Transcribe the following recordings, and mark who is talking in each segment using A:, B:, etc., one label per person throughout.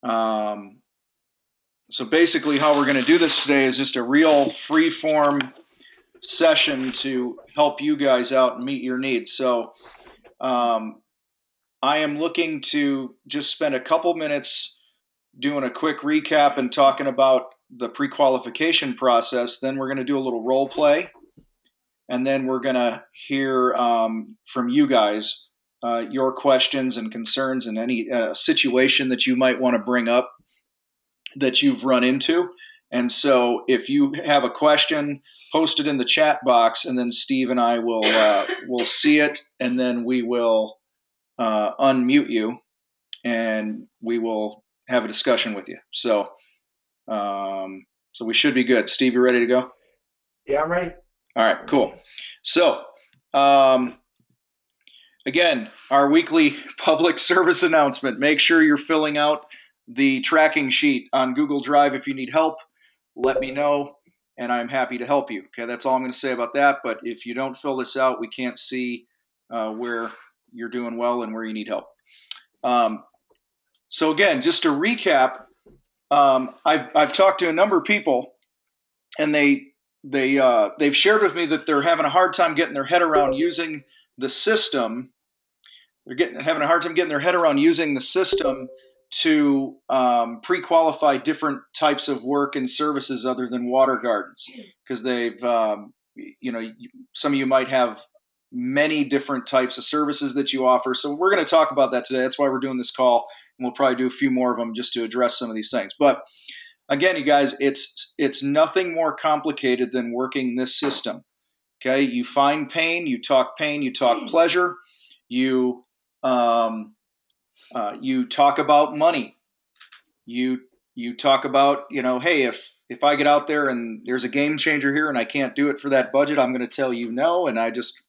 A: So basically how we're going to do this today is just a real free form session to help you guys out and meet your needs. So I am looking to just spend a couple minutes doing a quick recap and talking about the pre-qualification process. Then we're going to do a little role play, and then we're going to hear from you guys your questions and concerns and any situation that you might want to bring up that you've run into. And so if you have a question, post it in the chat box, and then Steve and I will see it, and then we will unmute you, and we will have a discussion with you. So we should be good. Steve, you ready to go?
B: Yeah, I'm ready.
A: All right, cool. So again, our weekly public service announcement. Make sure you're filling out the tracking sheet on Google Drive. If you need help, let me know, and I'm happy to help you. Okay, that's all I'm going to say about that. But if you don't fill this out, we can't see where you're doing well and where you need help. So again, just to recap, I've talked to a number of people, and they've shared with me that they're having a hard time getting their head around using the system. They're having a hard time getting their head around using the system to pre-qualify different types of work and services other than water gardens, because they've, some of you might have many different types of services that you offer. So we're going to talk about that today. That's why we're doing this call, and we'll probably do a few more of them just to address some of these things. But again, you guys, it's nothing more complicated than working this system. Okay, you find pain, you talk pleasure, you talk about money. You talk about, hey, if I get out there and there's a game changer here and I can't do it for that budget, I'm going to tell you no. And I just,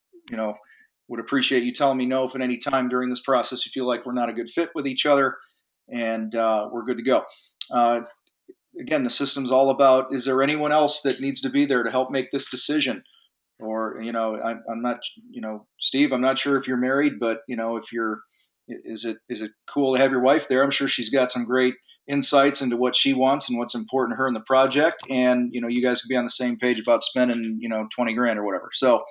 A: would appreciate you telling me no if at any time during this process you feel like we're not a good fit with each other, and we're good to go. Again, the system's all about, is there anyone else that needs to be there to help make this decision? Or, I'm not, Steve, I'm not sure if you're married, but, if you're, is it cool to have your wife there? I'm sure she's got some great insights into what she wants and what's important to her in the project. And, you guys can be on the same page about spending, 20 grand or whatever. So,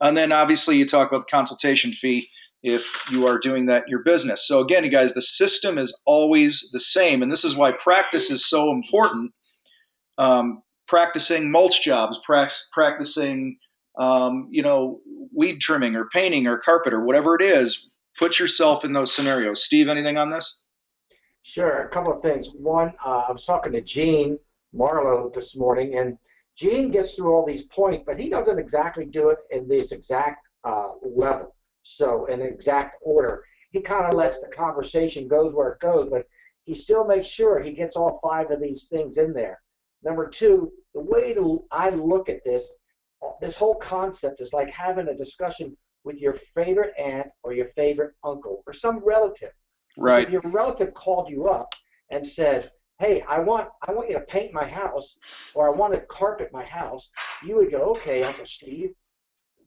A: and then obviously you talk about the consultation fee if you are doing that in your business. So again, you guys, the system is always the same. And this is why practice is so important. Practicing mulch jobs, practicing, weed trimming or painting or carpet or whatever it is. Put yourself in those scenarios. Steve, anything on this?
B: Sure. A couple of things. One, I was talking to Gene Marlowe this morning, and Gene gets through all these points, but he doesn't exactly do it in this exact level, so in exact order. He kind of lets the conversation go where it goes, but he still makes sure he gets all 5 of these things in there. Number 2, the way I look at this whole concept is like having a discussion with your favorite aunt or your favorite uncle or some relative.
A: Right.
B: If your relative called you up and said, hey, I want you to paint my house, or I want to carpet my house, you would go, okay, Uncle Steve,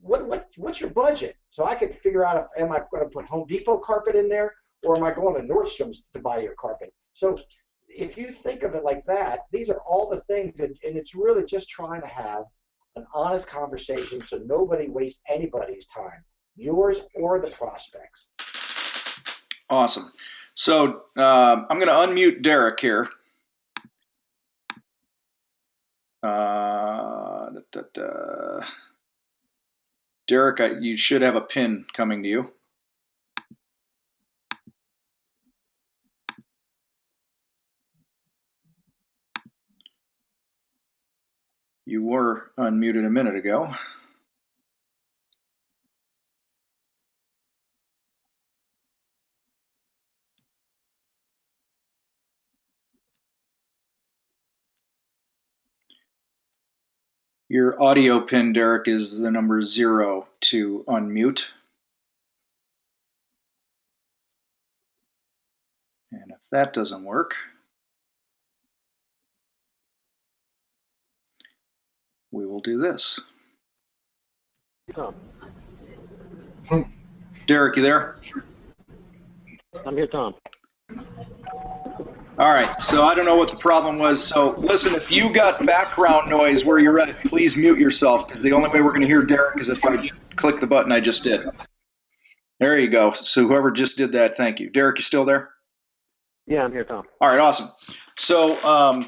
B: what's your budget? So I could figure out, am I going to put Home Depot carpet in there, or am I going to Nordstrom's to buy your carpet? So if you think of it like that, these are all the things, and it's really just trying to have an honest conversation so nobody wastes anybody's time, yours or the prospects.
A: Awesome. So I'm going to unmute Derek here. Derek, you should have a pin coming to you. You were unmuted a minute ago. Your audio pin, Derek, is the number 0 to unmute. And if that doesn't work, we will do this.
C: Tom.
A: Derek, you there?
C: I'm here, Tom.
A: All All right, so I don't know what the problem was. So listen, if you got background noise where you're at, please mute yourself, because the only way we're going to hear Derek is if I click the button I just did. There you go. So whoever just did that, thank you. Derek, you still there?
C: Yeah, I'm here, Tom.
A: All right, awesome. So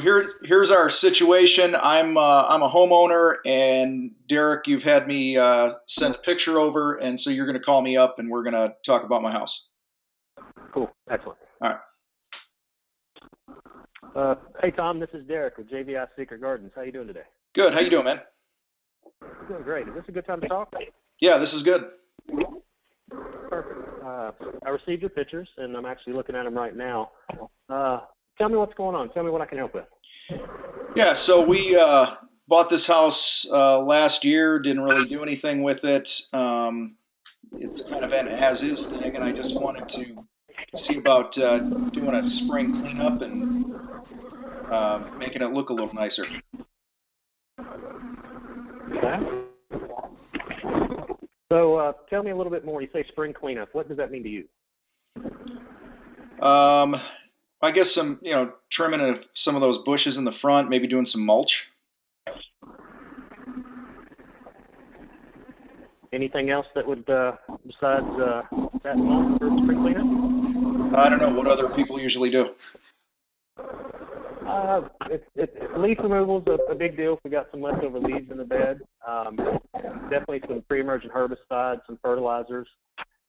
A: here's our situation. I'm a homeowner, and Derek, you've had me send a picture over, and so you're going to call me up, and we're going to talk about my house.
C: Cool. Excellent.
A: All right.
C: Hey, Tom, this is Derek with JVI Secret Gardens. How you doing today?
A: Good. How you doing, man?
C: Doing great. Is this a good time to talk?
A: Yeah, this is good.
C: Perfect. I received your pictures, and I'm actually looking at them right now. Tell me what's going on. Tell me what I can help with.
A: Yeah, so we bought this house last year, didn't really do anything with it. It's kind of an as-is thing, and I just wanted to see about doing a spring cleanup and making it look a little nicer.
C: Okay. So tell me a little bit more. You say spring cleanup. What does that mean to you?
A: I guess some, trimming of some of those bushes in the front, maybe doing some mulch.
C: Anything else that would, besides that month for spring cleanup?
A: I don't know what other people usually do.
C: Leaf removal is a big deal if we got some leftover leaves in the bed. Definitely some pre-emergent herbicides, some fertilizers,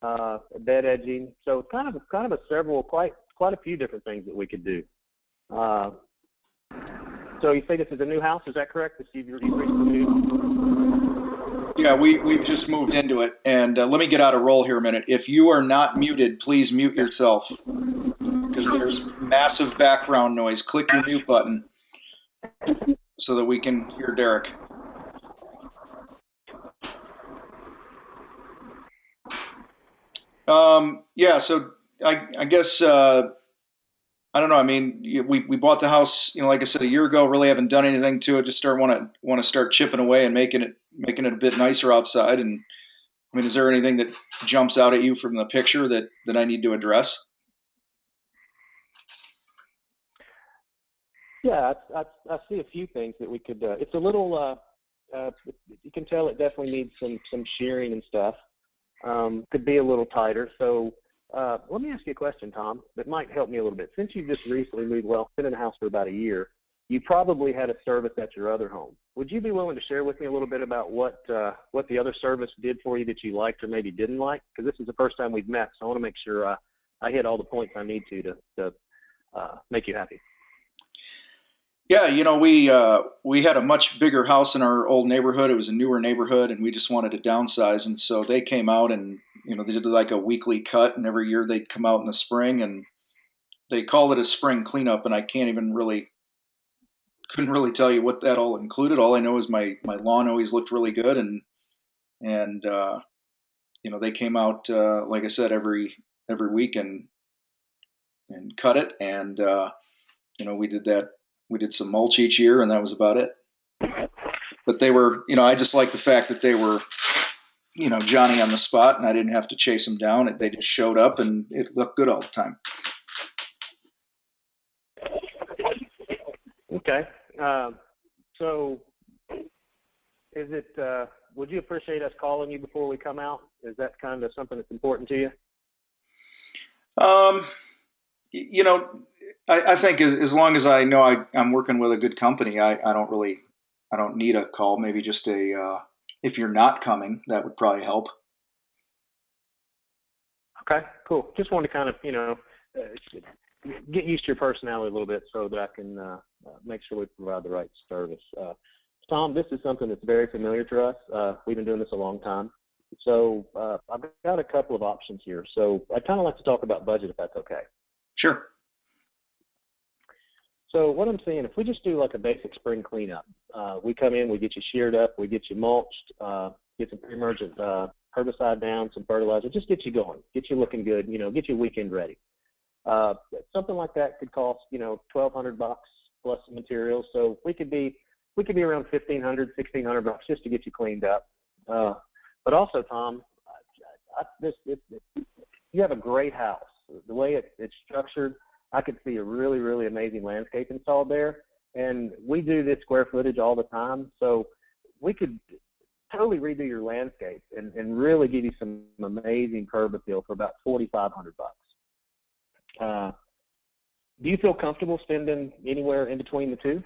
C: bed edging. So it's kind of a several, quite a few different things that we could do. So you say this is a new house, is that correct? You've recently moved?
A: Yeah, we've just moved into it. And let me get out of roll here a minute. If you are not muted, please mute yourself, because there's massive background noise. Click your mute button so that we can hear Derek. Yeah, so I guess I don't know. I mean, we bought the house, like I said, a year ago. Really haven't done anything to it. Just want to start chipping away and making it a bit nicer outside. And I mean, is there anything that jumps out at you from the picture that I need to address?
C: Yeah, I see a few things that we could. It's a little. You can tell it definitely needs some shearing and stuff. Could be a little tighter. So let me ask you a question, Tom, that might help me a little bit. Since you've just recently moved, been in the house for about a year, you probably had a service at your other home. Would you be willing to share with me a little bit about what the other service did for you that you liked or maybe didn't like? Because this is the first time we've met, so I want to make sure I hit all the points I need to make you happy.
A: Yeah, we had a much bigger house in our old neighborhood. It was a newer neighborhood, and we just wanted to downsize. And so they came out and, they did like a weekly cut, and every year they'd come out in the spring, and they called it a spring cleanup. And I couldn't really tell you what that all included. All I know is my lawn always looked really good, and they came out, like I said, every week and cut it. And, we did that. We did some mulch each year, and that was about it. But they were, I just like the fact that they were, Johnny on the spot, and I didn't have to chase them down. They just showed up, and it looked good all the time.
C: Okay. So is it, would you appreciate us calling you before we come out? Is that kind of something that's important to you?
A: I think as long as I know I'm working with a good company, I don't need a call. Maybe just if you're not coming, that would probably help.
C: Okay, cool. Just wanted to kind of, get used to your personality a little bit so that I can make sure we provide the right service. Tom, this is something that's very familiar to us. We've been doing this a long time. So I've got a couple of options here. So I'd kind of like to talk about budget, if that's okay. Sure. So what I'm saying, if we just do like a basic spring cleanup, we come in, we get you sheared up, we get you mulched, get some pre-emergent herbicide down, some fertilizer, just get you going, get you looking good, get you weekend ready. Something like that could cost, $1,200 plus some materials. So we could be around $1,500, $1,600 just to get you cleaned up. But also, Tom, you have a great house. the way it's structured, I could see a really, really amazing landscape installed there. And we do this square footage all the time, so we could totally redo your landscape and really give you some amazing curb appeal for about $4,500. Do you feel comfortable spending anywhere in between the two?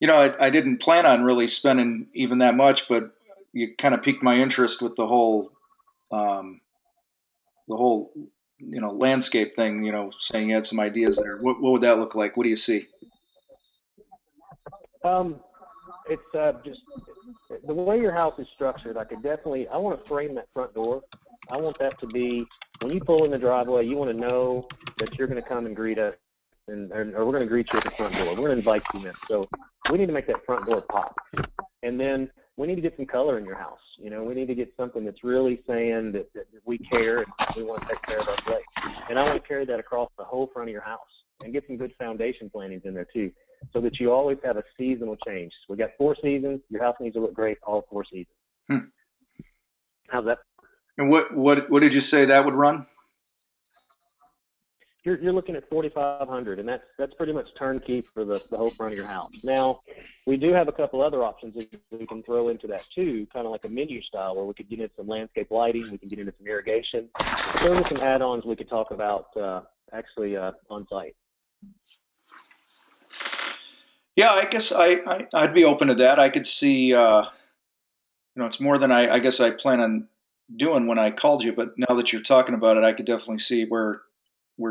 A: I didn't plan on really spending even that much, but you kind of piqued my interest with the whole landscape thing. Saying you had some ideas there. What would that look like? What do you see?
C: It's just the way your house is structured. I want to frame that front door. I want that to be, when you pull in the driveway, you want to know that you're going to come and greet us, or we're going to greet you at the front door. We're going to invite you in. So we need to make that front door pop. And then we need to get some color in your house. We need to get something that's really saying that we care and we want to take care of our place. And I want to carry that across the whole front of your house and get some good foundation plantings in there too, so that you always have a seasonal change. We got 4 seasons. Your house needs to look great all 4 seasons. How's that?
A: And what did you say that would run?
C: You're looking at $4,500, and that's pretty much turnkey for the whole front of your house. Now, we do have a couple other options that we can throw into that too, kind of like a menu style, where we could get into some landscape lighting, we can get into some irrigation. There are some add-ons we could talk about actually on site.
A: Yeah, I guess I'd be open to that. I could see, it's more than I guess I plan on doing when I called you, but now that you're talking about it, I could definitely see where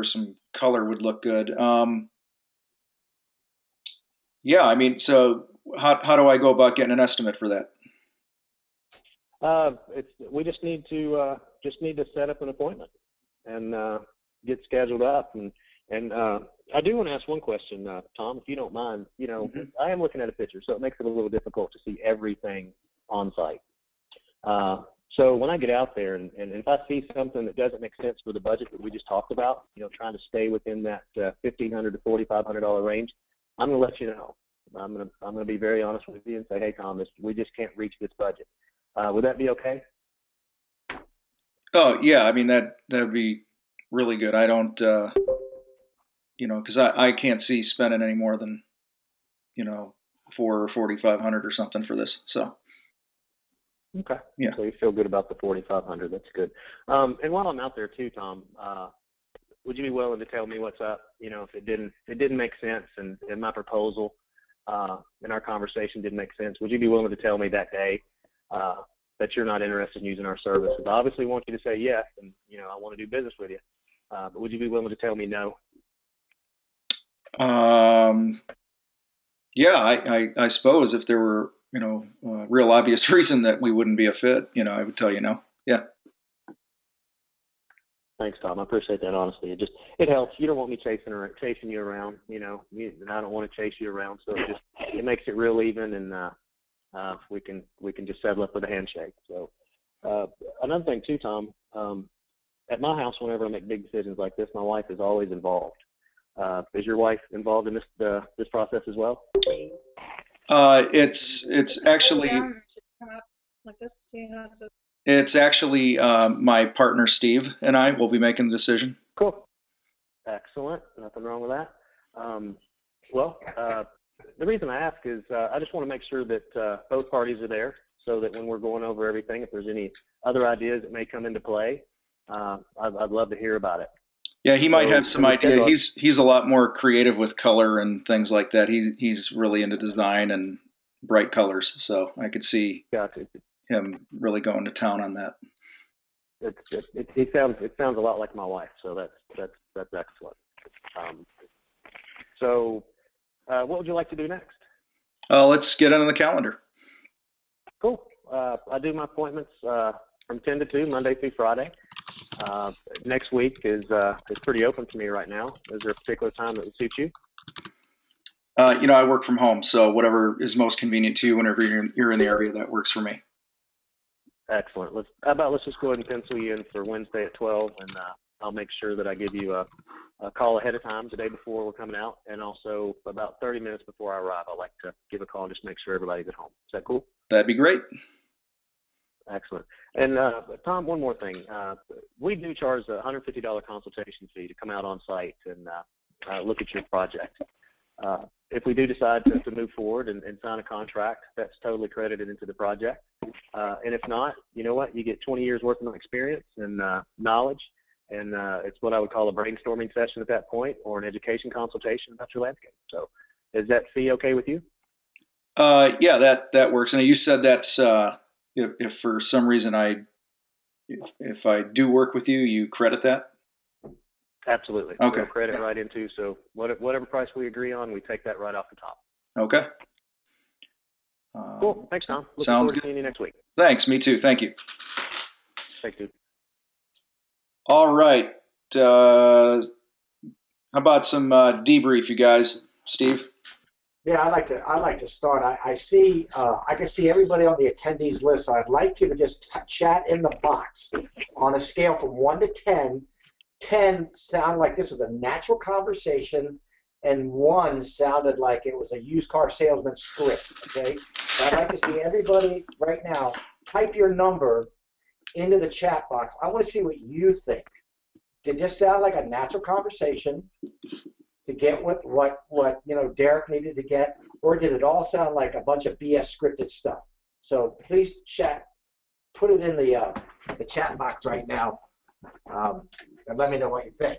A: some color would look good. Yeah, I mean, so how do I go about getting an estimate for that?
C: We just need to set up an appointment and get scheduled up. And I do want to ask one question, Tom, if you don't mind. I am looking at a picture, so it makes it a little difficult to see everything on site. So when I get out there and if I see something that doesn't make sense for the budget that we just talked about, trying to stay within that $1,500 to $4,500 range, I'm going to let you know. I'm going to be very honest with you and say, hey, Tom, we just can't reach this budget. Would that be okay?
A: Oh yeah, I mean that'd be really good. I don't, because I can't see spending any more than, $4,000 or $4,500 or something for this. So.
C: Okay.
A: Yeah.
C: So you feel good about the $4,500. That's good. And while I'm out there too, Tom, would you be willing to tell me what's up? If it didn't make sense and my proposal in our conversation didn't make sense, would you be willing to tell me that day that you're not interested in using our services? I obviously want you to say yes, and I want to do business with you. But would you be willing to tell me no?
A: Yeah, I suppose if there were a real obvious reason that we wouldn't be a fit, I would tell you no. Yeah.
C: Thanks, Tom. I appreciate that honesty. It helps. You don't want me chasing you around, and I don't want to chase you around. So it makes it real even, and we can just settle up with a handshake. So another thing too, Tom, at my house, whenever I make big decisions like this, my wife is always involved. Is your wife involved in this process as well?
A: It's actually it's actually my partner Steve and I will be making the decision.
C: Cool. Excellent. Nothing wrong with that. The reason I ask is I just want to make sure that both parties are there, so that when we're going over everything, if there's any other ideas that may come into play, I'd love to hear about it.
A: Yeah, he might have some idea. He's a lot more creative with color and things like that. He's really into design and bright colors, so I could see him really going to town on that.
C: It sounds a lot like my wife, so that's excellent. What would you like to do next?
A: Let's get on the calendar.
C: Cool. I do my appointments from 10 to 2, Monday through Friday. Next week is pretty open to me right now. Is there a particular time that would suit you?
A: I work from home, so whatever is most convenient to you whenever you're in the area, that works for me.
C: Excellent. Let's just go ahead and pencil you in for Wednesday at 12, and I'll make sure that I give you a call ahead of time the day before we're coming out, and also about 30 minutes before I arrive, I like to give a call and just make sure everybody's at home. Is that cool?
A: That'd be great.
C: Excellent. And Tom, one more thing. We do charge a $150 consultation fee to come out on site and look at your project. If we do decide to move forward and sign a contract, that's totally credited into the project. And if not, you know what? You get 20 years worth of experience and knowledge, and it's what I would call a brainstorming session at that point, or an education consultation about your landscape. So is that fee okay with you?
A: Yeah, that works. And you said that's if for some reason if I do work with you, you credit that?
C: Absolutely.
A: Okay.
C: We'll credit right into, so whatever price we agree on, we take that right off the top.
A: Okay.
C: Cool. Thanks, Tom. Looking
A: Sounds
C: forward
A: good.
C: to seeing you next week.
A: Thanks. Me too. Thank you.
C: Thanks, dude.
A: All right. How about some debrief, you guys? Steve?
B: Yeah, I'd like to start. I see I can see everybody on the attendees list. So I'd like you to just chat in the box on a scale from 1 to 10. 10 sounded like this was a natural conversation, and 1 sounded like it was a used car salesman script. Okay, so I'd like to see everybody right now type your number into the chat box. I want to see what you think. Did this sound like a natural conversation to get what Derek needed to get, or did it all sound like a bunch of BS scripted stuff? So please chat, put it in the chat box right now, and let me know what you think.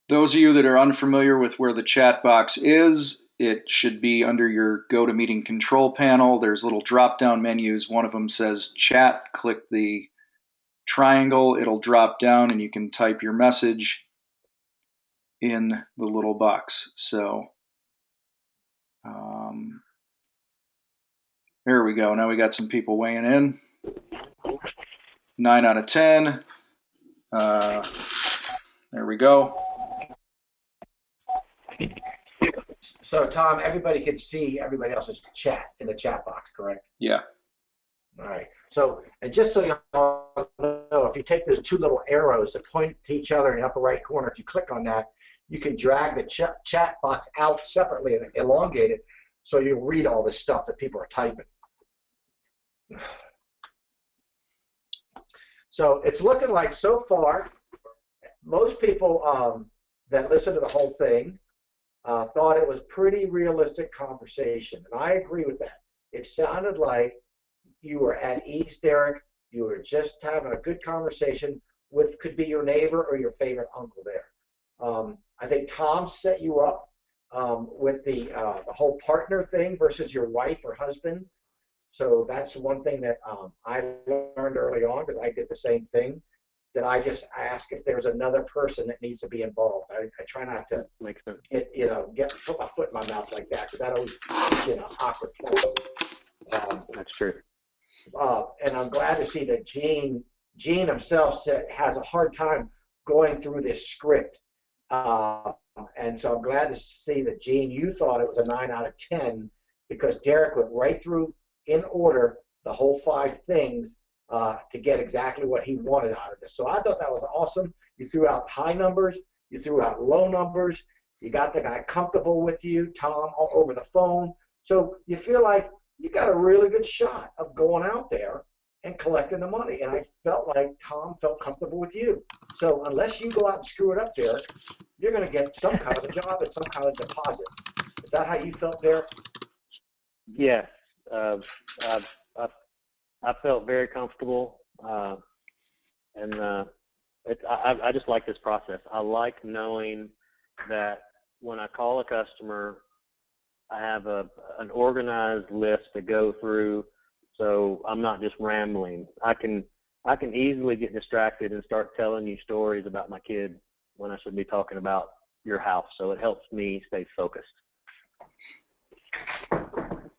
A: Those of you that are unfamiliar with where the chat box is, it should be under your GoToMeeting control panel. There's little drop-down menus. One of them says chat. Click the triangle. It'll drop down and you can type your message in the little box. So there we go. Now we got some people weighing in. 9 out of 10. There we go.
B: So Tom, everybody can see everybody else's chat in the chat box, correct?
A: Yeah.
B: All right. So, and just so you all know, if you take those 2 little arrows that point to each other in the upper right corner, if you click on that, you can drag the chat box out separately and elongate it so you read all this stuff that people are typing. So it's looking like so far, most people that listen to the whole thing thought it was pretty realistic conversation, and I agree with that. It sounded like you were at ease, Derek. You were just having a good conversation with, could be your neighbor or your favorite uncle there. I think Tom set you up with the whole partner thing versus your wife or husband. So that's one thing that I learned early on, because I did the same thing, that I just ask if there's another person that needs to be involved. I try not to put my foot in my mouth like that, because that always puts you in an awkward place.
C: That's true.
B: And I'm glad to see that Gene himself has a hard time going through this script. And so I'm glad to see that, Gene, you thought it was a 9 out of 10, because Derek went right through in order the whole 5 things to get exactly what he wanted out of this. So I thought that was awesome. You threw out high numbers, you threw out low numbers, you got the guy comfortable with you, Tom, over the phone. So you feel like you got a really good shot of going out there and collecting the money. And I felt like Tom felt comfortable with you. So unless you go out and screw it up, Derek, you're going to get some kind of a job and some kind of deposit. Is that how you felt, Derek?
C: Yes. I felt very comfortable, and I just like this process. I like knowing that when I call a customer, I have an organized list to go through, so I'm not just rambling. I can easily get distracted and start telling you stories about my kid when I should be talking about your house. So it helps me stay focused.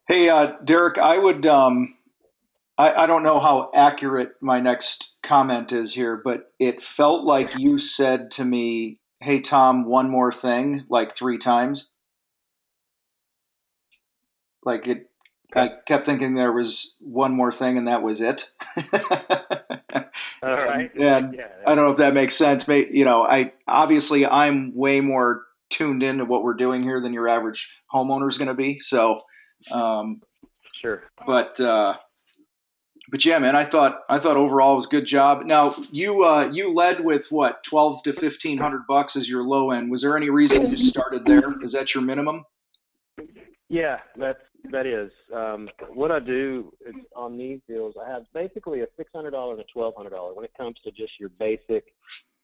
A: Hey, Derek, I would, I don't know how accurate my next comment is here, but it felt like you said to me, hey, Tom, one more thing, like 3 times. Like I kept thinking there was one more thing and that was it.
C: All right.
A: And
C: Yeah.
A: I don't know if that makes sense. You know, I'm way more tuned into what we're doing here than your average homeowner is going to be. So, um,
C: Sure.
A: but yeah, man, I thought overall it was a good job. Now you led with what, 12 to 1500 bucks as your low end. Was there any reason you started there? Is that your minimum?
C: Yeah, that is. What I do is on these deals, I have basically a $600 and a $1,200 when it comes to just your basic,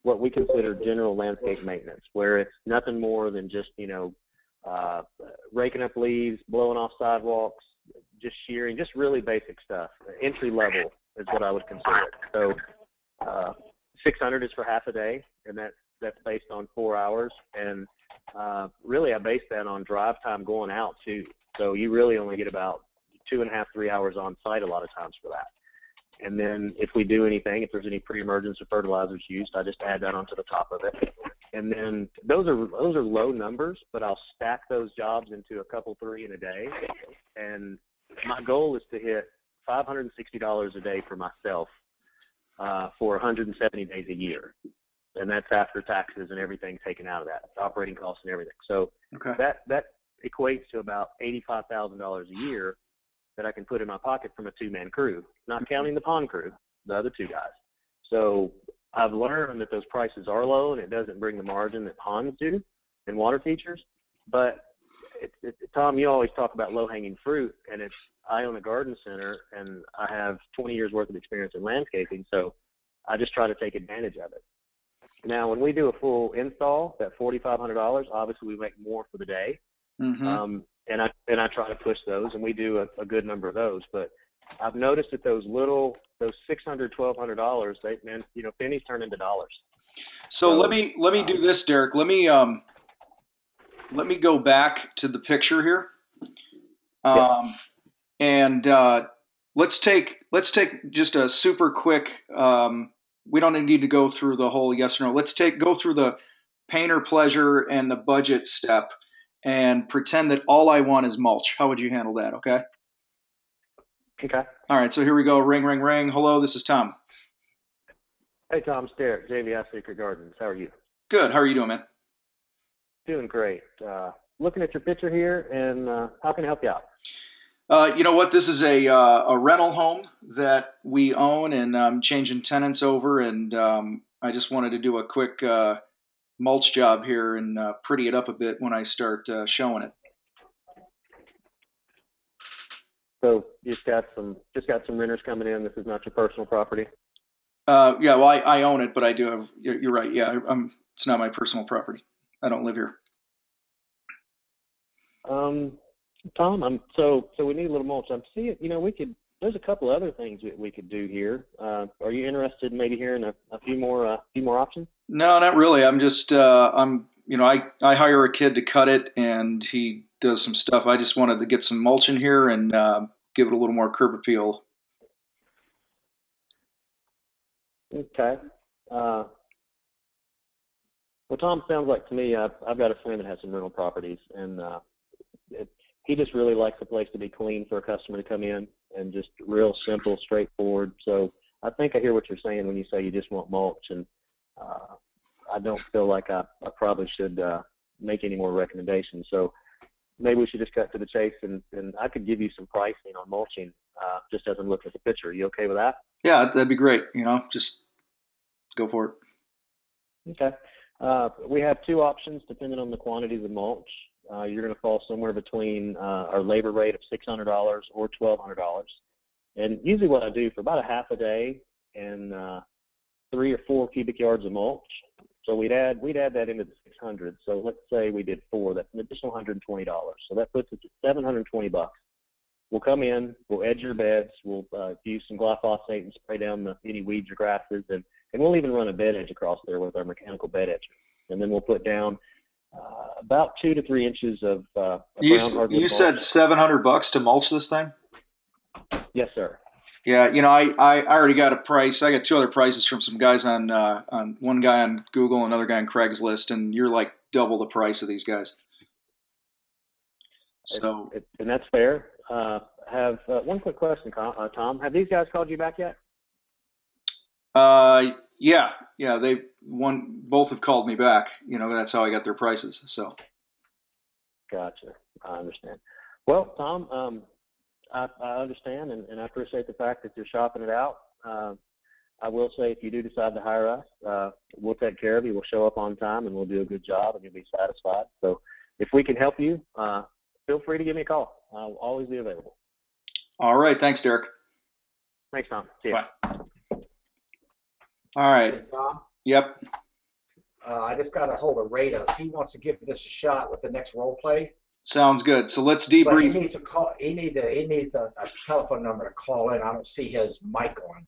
C: what we consider general landscape maintenance, where it's nothing more than just raking up leaves, blowing off sidewalks, just shearing, just really basic stuff. Entry level is what I would consider it. So 600 is for half a day, and that's based on 4 hours. And really, I base that on drive time going out too. So you really only get about 2.5, 3 hours on site a lot of times for that. And then if we do anything, if there's any pre-emergence or fertilizers used, I just add that onto the top of it. And then those are low numbers, but I'll stack those jobs into a couple, 3 in a day. And my goal is to hit $560 a day for myself for 170 days a year. And that's after taxes and everything taken out of that, operating costs and everything. So
A: Okay.
C: that equates to about $85,000 a year that I can put in my pocket from a 2-man crew, not counting the pond crew, the other 2 guys. So I've learned that those prices are low and it doesn't bring the margin that ponds do and water features. But Tom, you always talk about low-hanging fruit, and I own a garden center and I have 20 years worth of experience in landscaping, so I just try to take advantage of it. Now, when we do a full install, that $4,500, obviously we make more for the day.
A: Mm-hmm.
C: And I try to push those, and we do a good number of those. But I've noticed that those $600, $1,200, pennies turn into dollars.
A: So let me do this, Derek. Let me go back to the picture here. And let's take just a super quick. We don't need to go through the whole yes or no. Let's go through the painter pleasure and the budget step, and pretend that all I want is mulch. How would you handle that? Okay.
C: Okay.
A: All right. So here we go. Ring, ring, ring. Hello, this is Tom.
C: Hey, Tom, it's Derek, JVI Secret Gardens. How are you?
A: Good. How are you doing, man?
C: Doing great. Looking at your picture here, and how can I help you out?
A: You know what? This is a rental home that we own, and I'm changing tenants over, and I just wanted to do a quick mulch job here and pretty it up a bit when I start showing it.
C: So you just got some renters coming in. This is not your personal property.
A: Yeah, well, I own it, but I do have. You're right. Yeah, it's not my personal property. I don't live here.
C: Tom, so we need a little mulch. I'm seeing, there's a couple other things that we could do here. Are you interested in maybe hearing a few more options?
A: No, not really. I'm just, I hire a kid to cut it, and he does some stuff. I just wanted to get some mulch in here and give it a little more curb appeal.
C: Okay. Well, Tom, sounds like to me, I've got a friend that has some rental properties, and he just really likes the place to be clean for a customer to come in, and just real simple, straightforward. So I think I hear what you're saying when you say you just want mulch, and I don't feel like I probably should make any more recommendations. So maybe we should just cut to the chase, and I could give you some pricing on mulching just as I'm looking at the picture. Are you okay with that?
A: Yeah, that'd be great. Just go for it.
C: Okay. We have 2 options depending on the quantities of mulch. You're going to fall somewhere between our labor rate of $600 or $1,200. And usually what I do for about a half a day and 3 or 4 cubic yards of mulch. So we'd add that into the 600. So let's say we did 4. That's an additional $120. So that puts us at $720. We'll come in, we'll edge your beds, we'll use some glyphosate and spray down any weeds or grasses, and we'll even run a bed edge across there with our mechanical bed edger. And then we'll put down about 2 to 3 inches of brown hardwood mulch.
A: You said $700 to mulch this thing?
C: Yes, sir.
A: Yeah, I already got a price. I got 2 other prices from some guys on one guy on Google, another guy on Craigslist, and you're like double the price of these guys. So,
C: and that's fair. Have one quick question, Tom. Have these guys called you back yet?
A: Yeah, both have called me back. That's how I got their prices. So.
C: Gotcha. I understand. Well, Tom, I understand, and I appreciate the fact that you're shopping it out. I will say, if you do decide to hire us, we'll take care of you. We'll show up on time, and we'll do a good job, and you'll be satisfied. So if we can help you, feel free to give me a call. I'll always be available.
A: All right. Thanks, Derek.
C: Thanks, Tom. See you.
A: Bye. All right.
B: Hey, Tom,
A: Yep.
B: I just got a hold of Rados. He wants to give this a shot with the next role play.
A: Sounds good. So let's
B: But he
A: debrief.
B: needs to call. He needs a telephone number to call in. I don't see his mic on.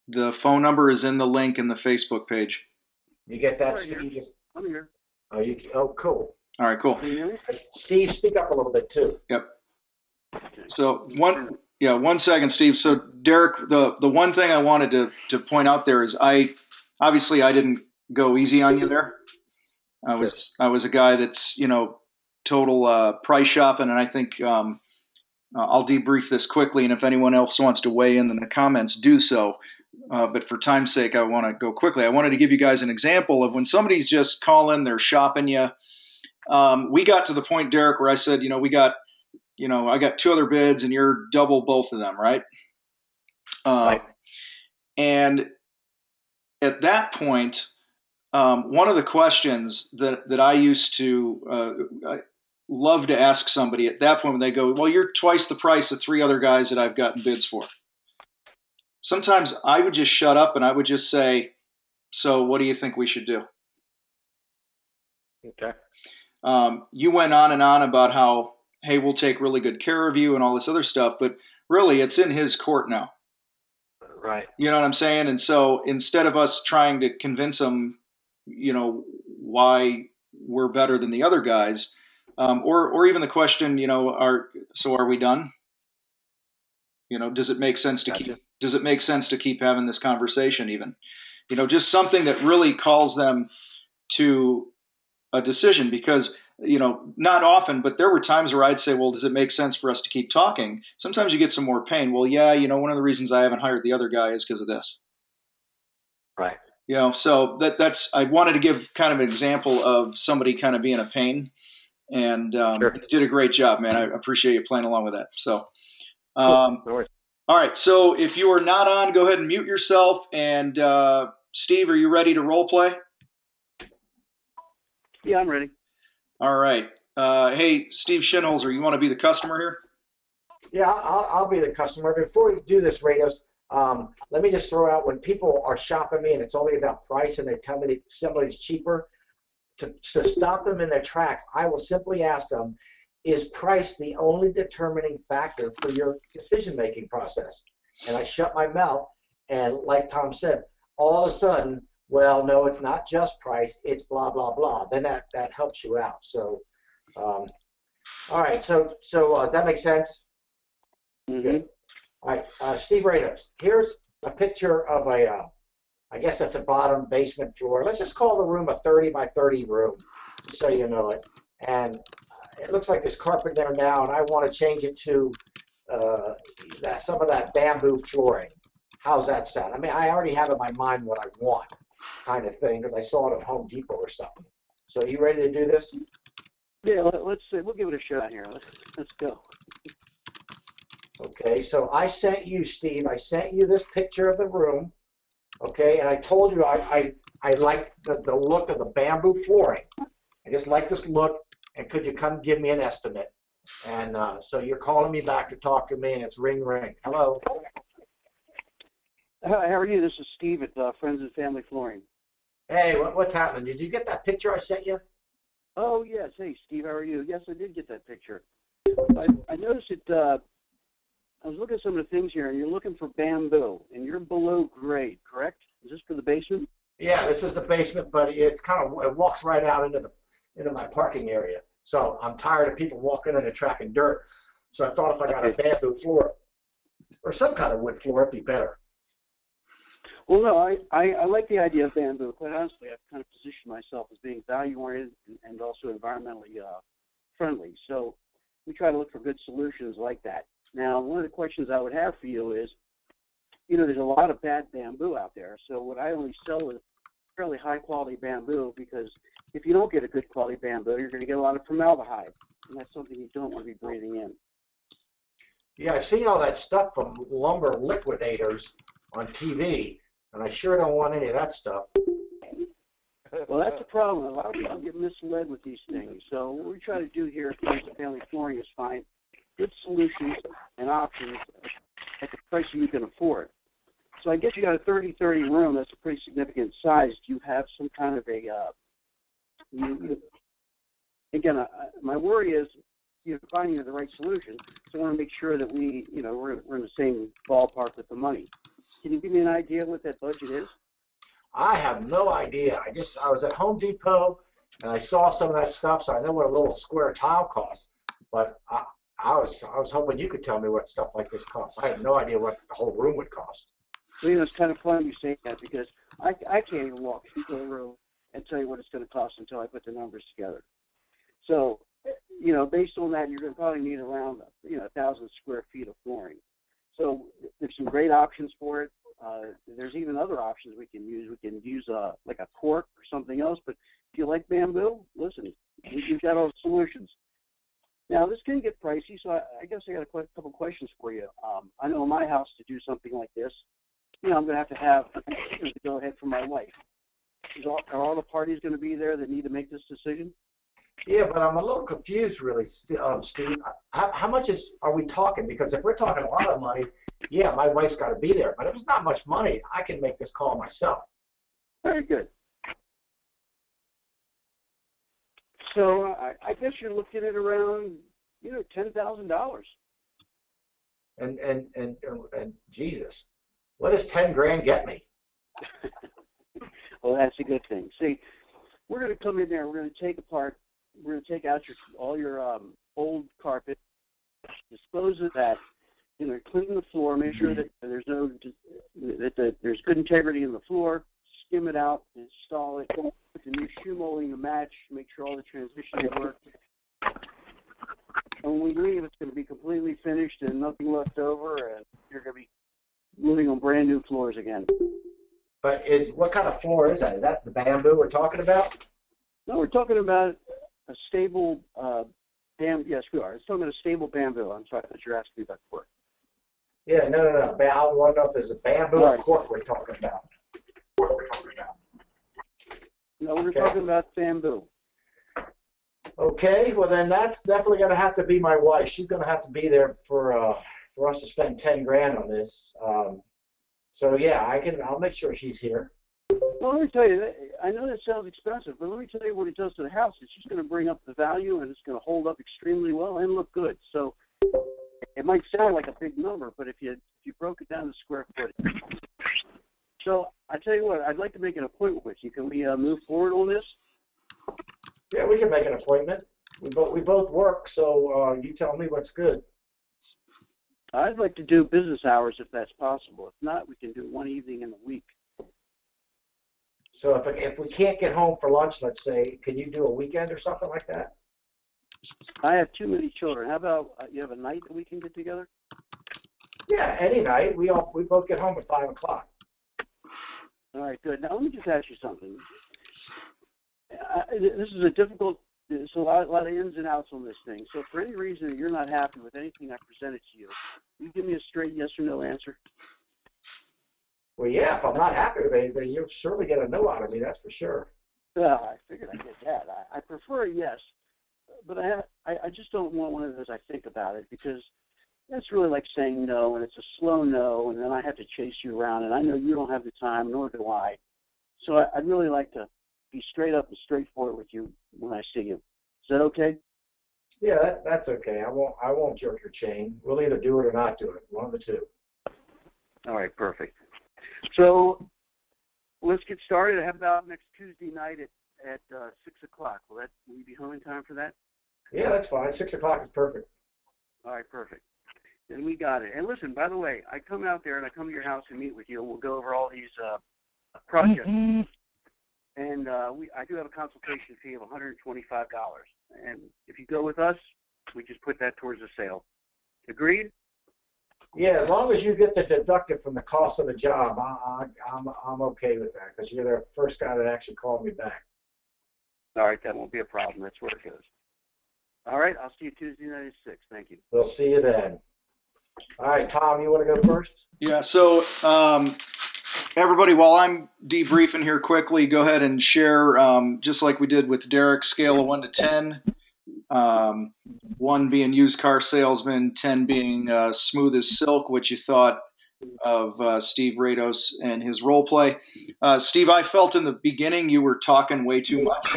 A: The phone number is in the link in the Facebook page.
B: You get that,
C: Right
B: Steve?
C: here. I'm here.
B: Oh, cool.
A: All right, cool.
C: Can you hear me?
B: Steve, speak up a little bit too.
A: Yep. So one second, Steve. So Derek, the one thing I wanted to point out there is I didn't go easy on you there. I was a guy that's total price shopping, and I think I'll debrief this quickly, and if anyone else wants to weigh in the comments, do so. But for time's sake, I want to go quickly. I wanted to give you guys an example of when somebody's just calling, they're shopping you. We got to the point, Derek, where I said, I got two other bids, and you're double both of them, right?
B: Right.
A: And at that point, one of the questions that I used to love to ask somebody at that point when they go, well, you're twice the price of three other guys that I've gotten bids for. Sometimes I would just shut up and I would just say, so what do you think we should do?
C: Okay.
A: You went on and on about how, hey, we'll take really good care of you and all this other stuff, but really it's in his court now.
C: Right.
A: You know what I'm saying? And so instead of us trying to convince him, why we're better than the other guys, or even the question, are we done? Does it make sense to keep having this conversation even? Just something that really calls them to a decision, because, not often, but there were times where I'd say, well, does it make sense for us to keep talking? Sometimes you get some more pain. Well, yeah, one of the reasons I haven't hired the other guy is because of this.
C: Right.
A: So that's, I wanted to give kind of an example of somebody kind of being a pain, and
C: Sure.
A: you did a great job, man. I appreciate you playing along with that. So,
C: No worries.
A: all right. So if you are not on, go ahead and mute yourself. And Steve, are you ready to role play?
C: Yeah, I'm ready.
A: All right. Hey, Steve Shinholzer, you want to be the customer here?
B: Yeah, I'll be the customer. Before we do this, Rados, let me just throw out, when people are shopping me and it's only about price and they tell me that somebody's cheaper, to stop them in their tracks, I will simply ask them, is price the only determining factor for your decision-making process? And I shut my mouth, and like Tom said, all of a sudden, well, no, it's not just price, it's blah, blah, blah. Then that helps you out. So, all right, so does that make sense?
C: Mm-hmm.
B: Good. All right, Steve Rados, here's a picture of I guess that's a bottom basement floor. Let's just call the room a 30 by 30 room, so you know it. And it looks like there's carpet there now, and I want to change it to some of that bamboo flooring. How's that sound? I mean, I already have in my mind what I want, kind of thing, because I saw it at Home Depot or something. So are you ready to do this?
C: Yeah, let's see. We'll give it a shot here. Let's go.
B: Okay, so I sent you, Steve, I sent you this picture of the room, okay, and I told you I like the look of the bamboo flooring. I just like this look, and could you come give me an estimate? And so you're calling me back to talk to me, and it's ring, ring. Hello?
C: How are you? This is Steve at Friends and Family Flooring.
B: Hey, what's happening? Did you get that picture I sent you?
C: Oh, yes. Hey, Steve, how are you? Yes, I did get that picture. I noticed it. I was looking at some of the things here, and you're looking for bamboo, and you're below grade, correct? Is this for the basement?
B: Yeah, this is the basement, but it walks right out into my parking area. So I'm tired of people walking in and tracking dirt. So I thought if I got a bamboo floor or some kind of wood floor, it'd be better.
C: Well, no, I like the idea of bamboo. Quite honestly, I've kind of positioned myself as being value-oriented and also environmentally friendly. So we try to look for good solutions like that. Now, one of the questions I would have for you is,
D: there's a lot of bad bamboo out there. So what I only sell is fairly high quality bamboo, because if you don't get a good quality bamboo, you're going to get a lot of formaldehyde, and that's something you don't want to be breathing in.
B: Yeah, I've seen all that stuff from lumber liquidators on TV, and I sure don't want any of that stuff.
D: Well, that's the problem. A lot of people get misled with these things. So what we try to do here at Friends of Family Flooring is find good solutions and options at the price you can afford. So I guess you got a 30-30 room. That's a pretty significant size. Do you have some kind of a, again, my worry is finding the right solution. So I want to make sure that we're in the same ballpark with the money. Can you give me an idea what that budget is?
B: I have no idea. I was at Home Depot and I saw some of that stuff, so I know what a little square tile costs. But I was hoping you could tell me what stuff like this costs. I have no idea what the whole room would cost.
D: Well, it's kind of fun you say that, because I can't even walk into a room and tell you what it's going to cost until I put the numbers together. So, based on that, you're going to probably need around 1,000 square feet of flooring. So there's some great options for it. There's even other options we can use. We can use like a cork or something else. But if you like bamboo, listen, we've got all the solutions. Now, this can get pricey, so I guess I got a couple questions for you. I know in my house, to do something like this, I'm going to have to go ahead for my wife. Are all the parties going to be there that need to make this decision?
B: Yeah, but I'm a little confused, really, Steve. How much are we talking? Because if we're talking a lot of money, yeah, my wife's got to be there. But if it's not much money, I can make this call myself.
D: Very good. So I guess you're looking at around, $10,000.
B: And Jesus, what does 10 grand get me?
D: Well, that's a good thing. See, we're going to come in there. We're going to take out all your old carpet, dispose of that, clean the floor, make sure that there's good integrity in the floor, skim it out, install it, put the new shoe molding to match, make sure all the transitions work. And when we leave, it's going to be completely finished and nothing left over, and you're going to be moving on brand new floors again.
B: But what kind of floor is that? Is that the bamboo we're talking about?
D: No, we're talking about a stable yes, we are. It's talking about a stable bamboo. I'm sorry that you're asking me about cork.
B: Yeah, no. I want to know if there's a bamboo or cork we're talking about.
D: No, we're talking about bamboo.
B: Okay, well then that's definitely going to have to be my wife. She's going to have to be there for us to spend 10 grand on this. So yeah, I'll make sure she's here.
D: Well, let me tell you, I know that sounds expensive, but let me tell you what it does to the house. It's just going to bring up the value, and it's going to hold up extremely well and look good. So it might sound like a big number, but if you broke it down to square foot. So I tell you what, I'd like to make an appointment with you. Can we move forward on this?
B: Yeah, we can make an appointment. We both work, so you tell me what's good.
D: I'd like to do business hours if that's possible. If not, we can do one evening in the week.
B: So if we can't get home for lunch, let's say, can you do a weekend or something like that?
D: I have too many children. How about you have a night that we can get together?
B: Yeah, any night. We both get home at 5 o'clock.
D: All right, good. Now let me just ask you something. This is a difficult. There's a lot of ins and outs on this thing. So for any reason that you're not happy with anything I presented to you, will you give me a straight yes or no answer?
B: Well, yeah, if I'm not happy with anything, you'll surely get a no out of me, that's for sure.
D: I figured I'd get that. I prefer a yes, but I just don't want one of those I think about it, because that's really like saying no, and it's a slow no, and then I have to chase you around, and I know you don't have the time, nor do I. So I'd really like to be straight up and straightforward with you when I see you. Is that okay?
B: Yeah, that's okay. I won't jerk your chain. We'll either do it or not do it. One of the two.
D: All right, perfect. So let's get started. How about next Tuesday night at 6 o'clock? Will you be home in time for that?
B: Yeah, that's fine. 6 o'clock is perfect.
D: All right, perfect. Then we got it. And listen, by the way, I come out there and I come to your house and meet with you, and we'll go over all these projects. Mm-hmm. And I do have a consultation fee of $125. And if you go with us, we just put that towards the sale. Agreed?
B: Yeah, as long as you get the deducted from the cost of the job, I'm okay with that because you're the first guy that actually called me back.
D: All right, that won't be a problem. That's where it goes. All right, I'll see you Tuesday night at 6. Thank you.
B: We'll see you then. All right, Tom, you want to go first?
A: Yeah. So everybody, while I'm debriefing here quickly, go ahead and share, just like we did with Derek, scale of 1 to 10. 1 being used car salesman, 10 being smooth as silk, what you thought of Steve Rados and his role play. Steve, I felt in the beginning you were talking way too much.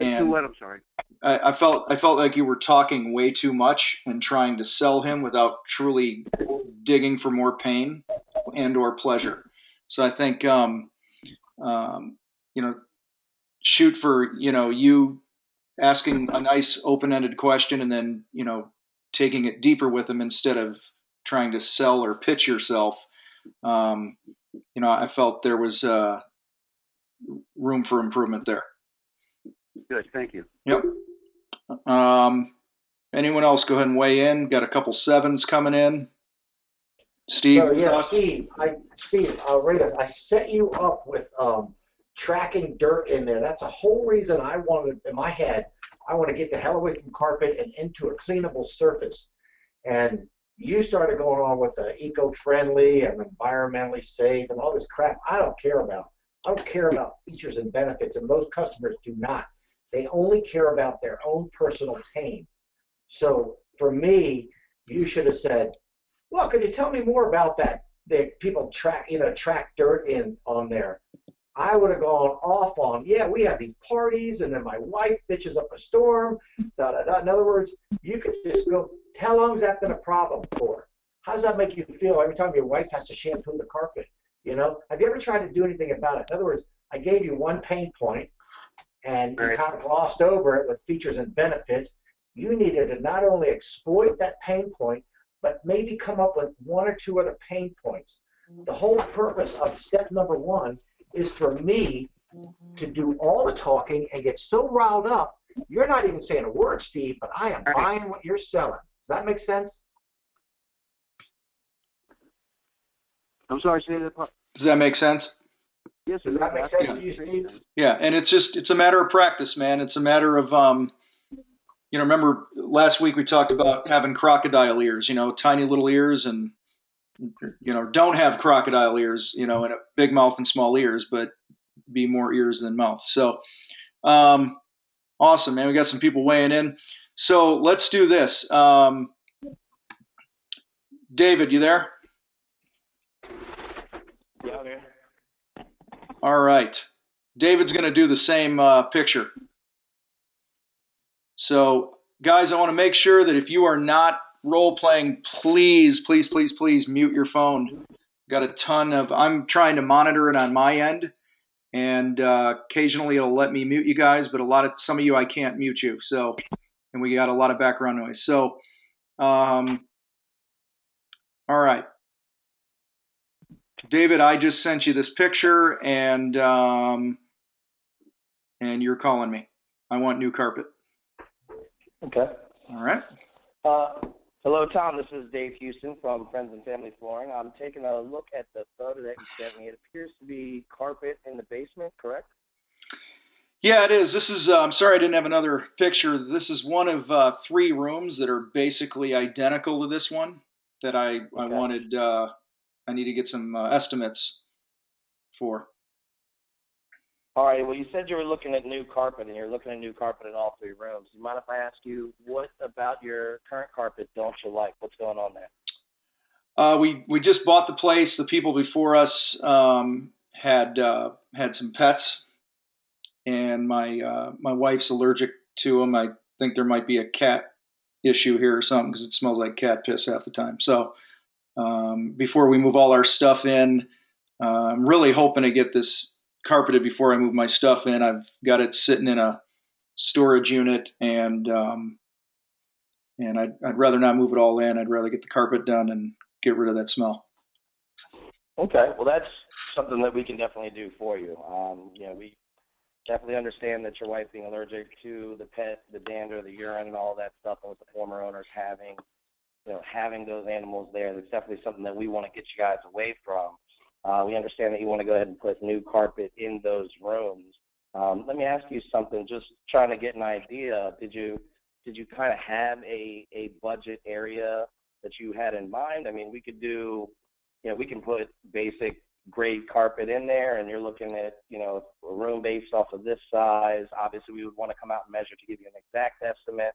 D: Too what? I'm sorry.
A: I felt like you were talking way too much and trying to sell him without truly digging for more pain and or pleasure. So I think shoot for you asking a nice open-ended question and then taking it deeper with him instead of trying to sell or pitch yourself. I felt there was room for improvement there.
D: Good, thank you.
A: Yep. Anyone else go ahead and weigh in? Got a couple 7s coming in. Steve?
B: So, yeah, Steve, Rita, I set you up with tracking dirt in there. That's a whole reason I wanted, in my head, I want to get the hell away from carpet and into a cleanable surface. And you started going on with the eco-friendly and environmentally safe and all this crap I don't care about. I don't care about features and benefits, and most customers do not. They only care about their own personal pain. So for me, you should have said, well, could you tell me more about that? The people track dirt in on there. I would have gone off on, yeah, we have these parties, and then my wife bitches up a storm. Da, da, da. In other words, you could just go, how long has that been a problem for? How does that make you feel every time your wife has to shampoo the carpet? Have you ever tried to do anything about it? In other words, I gave you one pain point, and you kind of glossed over it with features and benefits. You needed to not only exploit that pain point, but maybe come up with 1 or 2 other pain points. The whole purpose of step number 1 is for me to do all the talking and get so riled up, you're not even saying a word, Steve, but I am buying what you're selling. Does that make sense?
D: I'm sorry, say that part.
A: Does that make sense?
D: Yes,
B: Does that make sense to you, Steve?
A: Yeah, and it's a matter of practice, man. It's a matter of remember last week we talked about having crocodile ears, tiny little ears, and don't have crocodile ears, and a big mouth and small ears, but be more ears than mouth. So awesome, man. We got some people weighing in. So let's do this. David, you there?
C: Yeah, man.
A: All right. David's going to do the same picture. So, guys, I want to make sure that if you are not role playing, please mute your phone. Got a ton of, I'm trying to monitor it on my end, and occasionally it'll let me mute you guys, but some of you I can't mute you. So, and we got a lot of background noise. So, all right. David, I just sent you this picture, and you're calling me. I want new carpet.
E: Okay.
A: All right.
E: Hello, Tom. This is Dave Houston from Friends and Family Flooring. I'm taking a look at the photo that you sent me. It appears to be carpet in the basement, correct?
A: Yeah, it is. This is, I'm sorry I didn't have another picture. This is one of 3 rooms that are basically identical to this one that I wanted, I need to get some estimates for.
E: All right. Well, you said you were looking at new carpet, and you're looking at new carpet in all 3 rooms. Do you mind if I ask you, what about your current carpet don't you like? What's going on there?
A: We just bought the place. The people before us had some pets, and my wife's allergic to them. I think there might be a cat issue here or something because it smells like cat piss half the time. So before we move all our stuff in, I'm really hoping to get this carpeted before I move my stuff in. I've got it sitting in a storage unit, and I'd rather not move it all in. I'd rather get the carpet done and get rid of that smell.
E: Okay. Well, that's something that we can definitely do for you. We definitely understand that your wife being allergic to the pet, the dander, the urine, and all that stuff, and what the former owner's having. having those animals there. That's definitely something that we want to get you guys away from. We understand that you want to go ahead and put new carpet in those rooms. Let me ask you something, just trying to get an idea. Did you kind of have a budget area that you had in mind? I mean, we could do, we can put basic grade carpet in there, and you're looking at, a room based off of this size. Obviously, we would want to come out and measure to give you an exact estimate.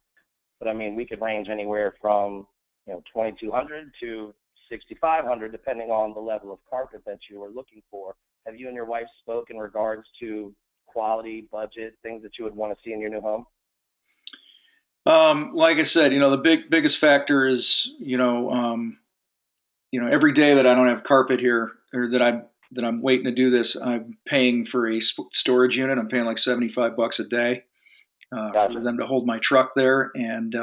E: But I mean, we could range anywhere from, 2,200 to 6,500, depending on the level of carpet that you are looking for. Have you and your wife spoke in regards to quality, budget, things that you would want to see in your new home?
A: Like I said, the biggest factor is, every day that I don't have carpet here, or that I'm waiting to do this, I'm paying for a storage unit. I'm paying like $75 a day
E: Gotcha.
A: for them to hold my truck there, and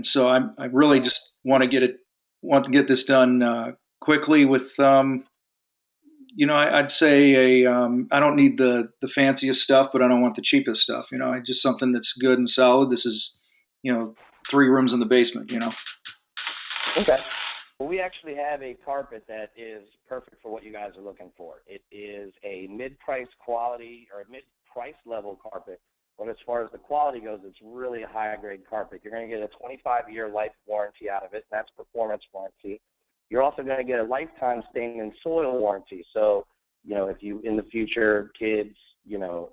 A: so I really just want to get this done quickly with. I'd say I don't need the fanciest stuff, but I don't want the cheapest stuff. I just something that's good and solid. This is, 3 rooms in the basement.
E: Okay. Well, we actually have a carpet that is perfect for what you guys are looking for. It is a mid-price quality or a mid-price level carpet, but as far as the quality goes, it's really a high-grade carpet. You're going to get a 25-year life warranty out of it. That's performance warranty. You're also going to get a lifetime stain and soil warranty. So, if you, in the future, kids,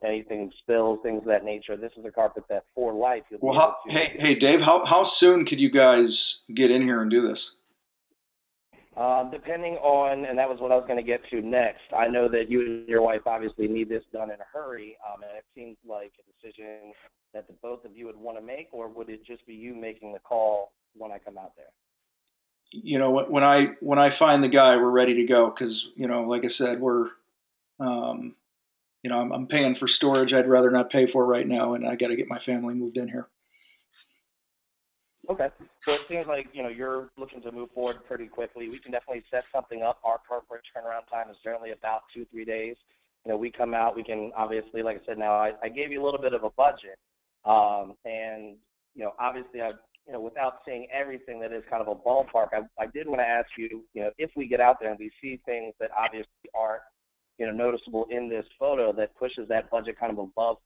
E: anything spills, things of that nature, this is a carpet that for life you'll be able to.
A: Hey, Dave, how soon could you guys get in here and do this?
E: Depending on, and that was what I was going to get to next. I know that you and your wife obviously need this done in a hurry, and it seems like a decision that the both of you would want to make, or would it just be you making the call when I come out there?
A: When I find the guy, we're ready to go, because like I said, we're I'm paying for storage I'd rather not pay for right now, and I got to get my family moved in here.
E: Okay. So it seems like, you're looking to move forward pretty quickly. We can definitely set something up. Our corporate turnaround time is generally about 2-3 days. We come out, we can obviously, like I said, now I gave you a little bit of a budget. And, obviously without saying everything that is kind of a ballpark, I did want to ask you, if we get out there and we see things that obviously aren't, noticeable in this photo that pushes that budget kind of above,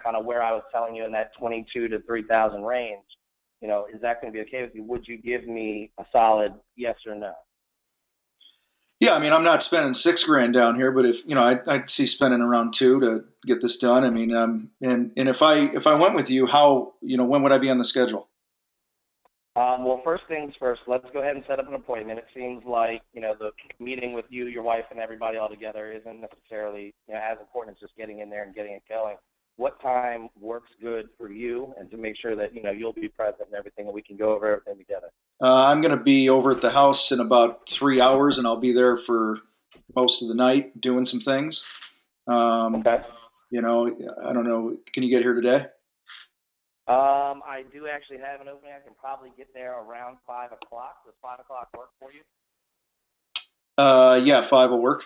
E: kind of where I was telling you in that 22 to 3,000 range. Is that going to be okay with you? Would you give me a solid yes or no?
A: Yeah, I mean, I'm not spending $6,000 down here, but if I'd see spending around 2 to get this done. I mean, and if I went with you, how when would I be on the schedule?
E: Well, first things first. Let's go ahead and set up an appointment. It seems like the meeting with you, your wife, and everybody all together isn't necessarily as important as just getting in there and getting it going. What time works good for you, and to make sure that you'll be present and everything, and we can go over everything together.
A: I'm going to be over at the house in about 3 hours, and I'll be there for most of the night doing some things.
E: Okay.
A: I don't know. Can you get here today?
E: I do actually have an opening. I can probably get there around 5 o'clock. Does 5 o'clock work for you?
A: Yeah, 5 will work.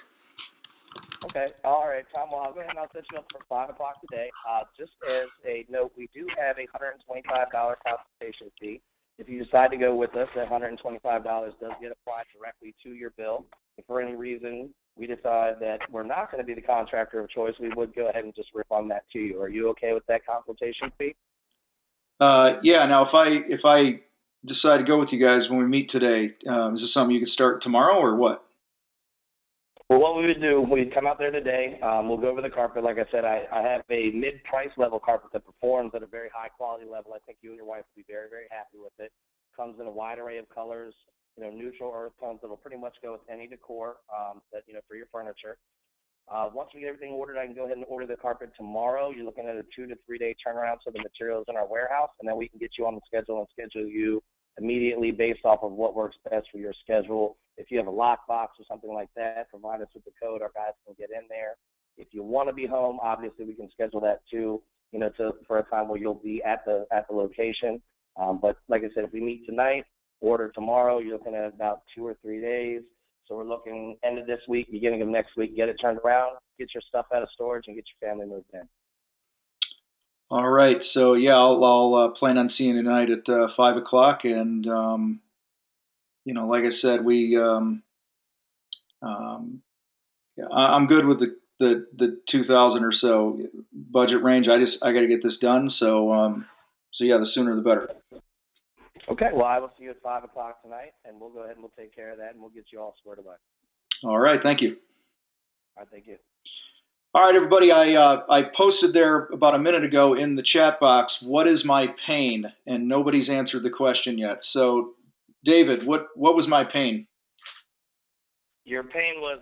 E: Okay. All right, Tom. Well, I'll go ahead and I'll set you up for 5 o'clock today. Just as a note, we do have a $125 consultation fee. If you decide to go with us, that $125 does get applied directly to your bill. If for any reason we decide that we're not going to be the contractor of choice, we would go ahead and just refund that to you. Are you okay with that consultation fee?
A: Yeah. Now, if I decide to go with you guys when we meet today, is this something you can start tomorrow or what?
E: Well, what we would do, we'd come out there today. We'll go over the carpet. Like I said, I have a mid-price level carpet that performs at a very high quality level. I think you and your wife will be very, very happy with it. Comes in a wide array of colors, neutral earth tones that'll pretty much go with any decor that for your furniture. Once we get everything ordered, I can go ahead and order the carpet tomorrow. You're looking at a 2 to 3 day turnaround so the materials in our warehouse, and then we can get you on the schedule and schedule you immediately based off of what works best for your schedule. If you have a lockbox or something like that, provide us with the code. Our guys can get in there. If you want to be home, obviously we can schedule that too, for a time where you'll be at the location. But like I said, if we meet tonight, order tomorrow, you're looking at about 2 or 3 days. So we're looking end of this week, beginning of next week, get it turned around, get your stuff out of storage, and get your family moved in.
A: All right. So yeah, I'll plan on seeing you tonight at 5 o'clock, and like I said, um, yeah, I'm good with the 2,000 or so budget range. I got to get this done. So yeah, the sooner the better.
E: Okay. Well, I will see you at 5 o'clock tonight, and we'll go ahead and we'll take care of that, and we'll get you all squared away.
A: All right. Thank you.
E: All right. Thank you.
A: All right, everybody. I posted there about a minute ago in the chat box, what is my pain? And nobody's answered the question yet. So, David, what was my pain?
E: Your pain was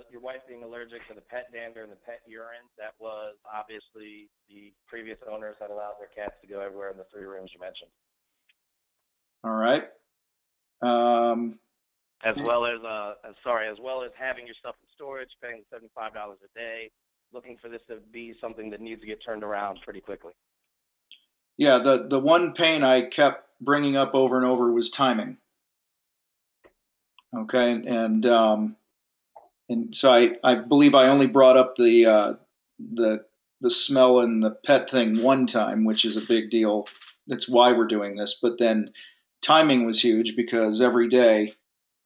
E: your wife being allergic to the pet dander and the pet urine. That was obviously the previous owners had allowed their cats to go everywhere in the 3 rooms you mentioned.
A: All right.
E: As well as having your stuff in storage, paying $75 a day, looking for this to be something that needs to get turned around pretty quickly.
A: Yeah, the one pain I kept bringing up over and over was timing. Okay, and so I believe I only brought up the smell and the pet thing one time, which is a big deal. That's why we're doing this. But then timing was huge because every day,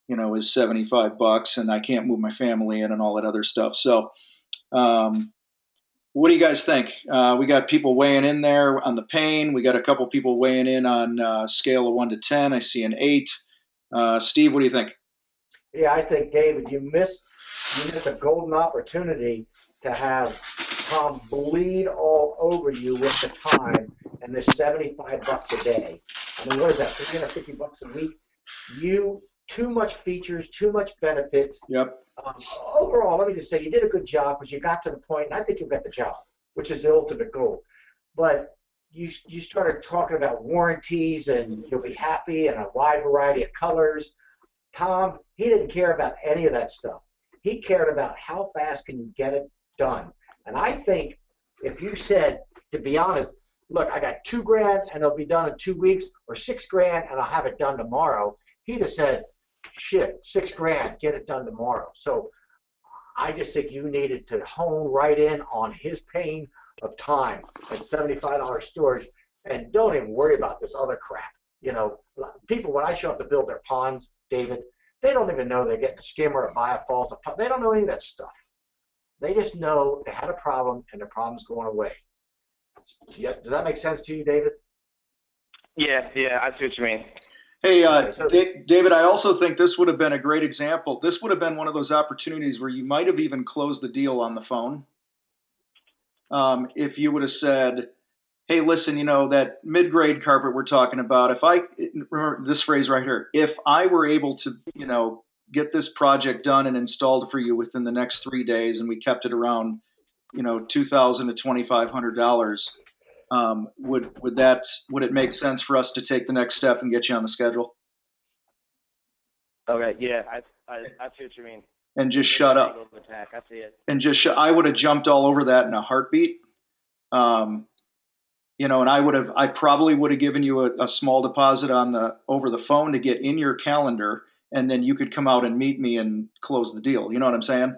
A: is $75, and I can't move my family in and all that other stuff. So, what do you guys think? We got people weighing in there on the pain. We got a couple people weighing in on a scale of 1 to 10. I see an 8. Steve, what do you think?
B: Yeah, I think, David, you missed a golden opportunity to have Tom bleed all over you with the time and the $75 a day. I mean, what is that, $350 a week? Too much features, too much benefits.
A: Yep.
B: Overall, let me just say, you did a good job because you got to the point, and I think you got the job, which is the ultimate goal. But you started talking about warranties and you'll be happy and a wide variety of colors. Tom, he didn't care about any of that stuff. He cared about how fast can you get it done. And I think if you said, to be honest, look, I got $2,000 and it'll be done in 2 weeks, or $6,000 and I'll have it done tomorrow, he'd have said, shit, $6,000, get it done tomorrow. So I just think you needed to hone right in on his pain of time and $75 storage, and don't even worry about this other crap. People, when I show up to build their ponds, David, they don't even know they're getting a skimmer, a biofalls. They don't know any of that stuff. They just know they had a problem and the problem's going away. Does that make sense to you, David?
E: Yeah, I see what you mean.
A: Hey, David, I also think this would have been a great example. This would have been one of those opportunities where you might have even closed the deal on the phone. If you would have said, hey, listen, that mid-grade carpet we're talking about, remember this phrase right here, if I were able to, get this project done and installed for you within the next 3 days, and we kept it around, $2,000 to $2,500, would it make sense for us to take the next step and get you on the schedule?
E: Okay, yeah, I see what you mean.
A: And just shut up.
E: I see it.
A: And I would have jumped all over that in a heartbeat. And I probably would have given you a small deposit over the phone to get in your calendar, and then you could come out and meet me and close the deal. You know what I'm saying?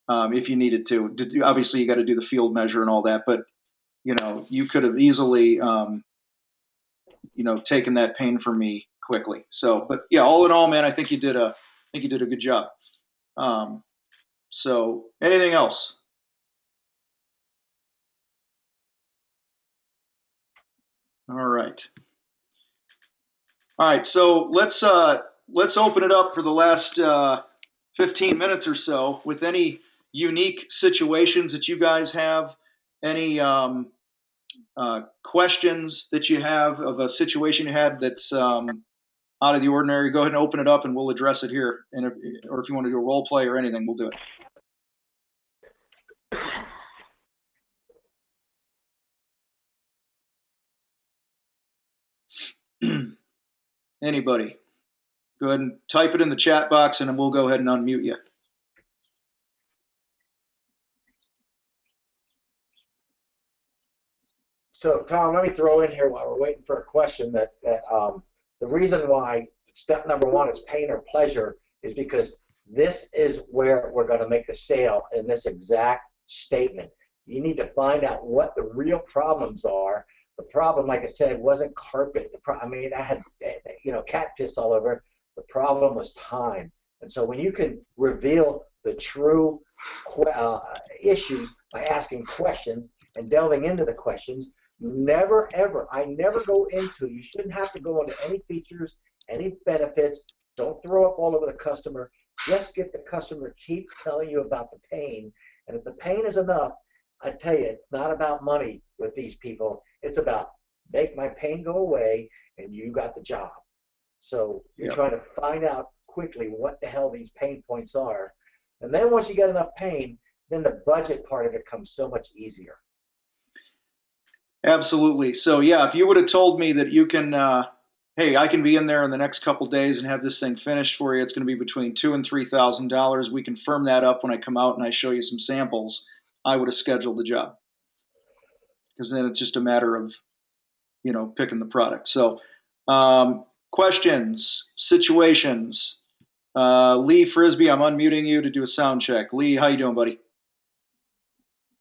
A: If you needed to. Obviously, you got to do the field measure and all that, but you could have easily, taken that pain from me quickly. So, but yeah, all in all, man, I think you did a good job. So, anything else? All right. So let's open it up for the last 15 minutes or so with any unique situations that you guys have, any questions that you have of a situation you had that's out of the ordinary. Go ahead and open it up, and we'll address it here. Or if you want to do a role play or anything, we'll do it. Anybody? Go ahead and type it in the chat box, and then we'll go ahead and unmute you.
B: So, Tom, let me throw in here while we're waiting for a question that the reason why step number 1 is pain or pleasure is because this is where we're going to make the sale in this exact statement. You need to find out what the real problems are. The problem, like I said, wasn't carpet. I mean, I had, cat piss all over. The problem was time. And so when you can reveal the true issues by asking questions and delving into the questions, I never go into, you shouldn't have to go into any features, any benefits. Don't throw up all over the customer. Just get the customer to keep telling you about the pain. And if the pain is enough, I tell you, it's not about money with these people. It's about make my pain go away and you got the job. So you're trying to find out quickly what the hell these pain points are. And then once you get enough pain, then the budget part of it comes so much easier.
A: Absolutely. So yeah, if you would have told me that you can, hey, I can be in there in the next couple days and have this thing finished for you, it's going to be between $2,000 and $3,000. We can firm that up when I come out and I show you some samples. I would have scheduled the job, because then it's just a matter of, picking the product. So, questions, situations. Lee Frisbee, I'm unmuting you to do a sound check. Lee, how you doing, buddy?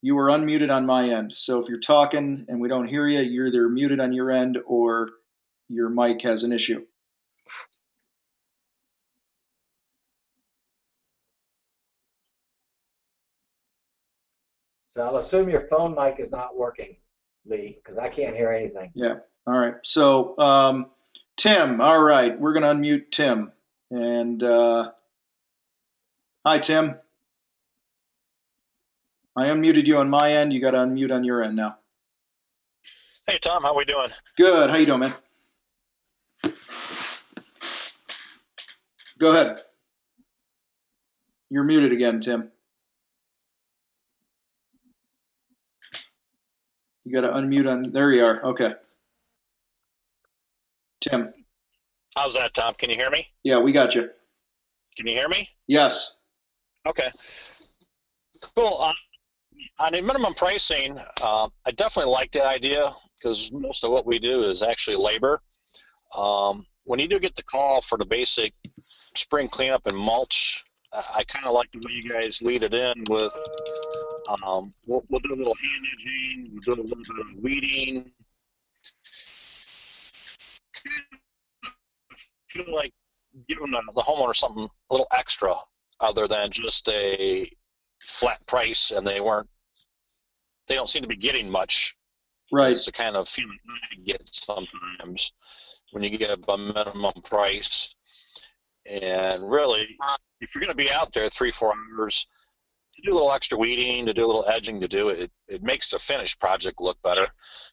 A: You are unmuted on my end. So if you're talking and we don't hear you, you're either muted on your end or your mic has an issue.
B: So I'll assume your phone mic is not working, Lee, because I can't hear anything.
A: Yeah. All right. So Tim, all right, we're going to unmute Tim. And hi, Tim. I unmuted you on my end. You got to unmute on your end now.
F: Hey, Tom, how we doing?
A: Good. How you doing, man? Go ahead. You're muted again, Tim. You got to unmute on. There you are. Okay. Tim.
F: How's that, Tom? Can you hear me?
A: Yeah, we got you.
F: Can you hear me?
A: Yes.
F: Okay. Cool. On the minimum pricing, I definitely like that idea because most of what we do is actually labor. When you do get the call for the basic spring cleanup and mulch, I kind of like the way you guys lead it in with we'll do a little hand edging, we'll do a little bit of weeding. I feel like giving the homeowner something a little extra other than just a flat price, and they don't seem to be getting much.
A: Right.
F: It's the kind of feeling I get sometimes when you give a minimum price. And really, if you're going to be out there 3-4 hours, to do a little extra weeding, to do a little edging, to do it, it makes the finished project look better.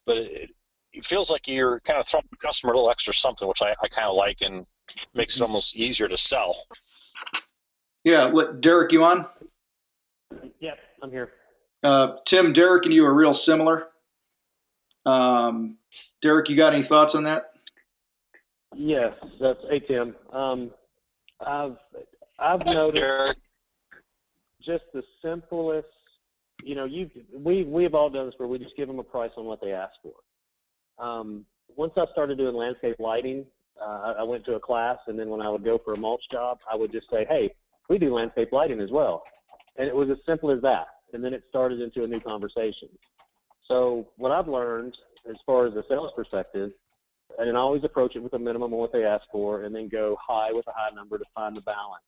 F: But it feels like you're kind of throwing the customer a little extra something, which I kind of like, and makes it almost easier to sell.
A: Yeah, Derek, you on?
C: Yep, I'm here.
A: Tim, Derek and you are real similar. Derek, you got any thoughts on that?
C: Yes, that's hey Tim. I've noticed just the simplest. We've all done this where we just give them a price on what they ask for. Once I started doing landscape lighting, I went to a class, and then when I would go for a mulch job, I would just say, hey, we do landscape lighting as well. And it was as simple as that. And then it started into a new conversation. So what I've learned as far as the sales perspective, and I always approach it with a minimum of what they ask for and then go high with a high number to find the balance.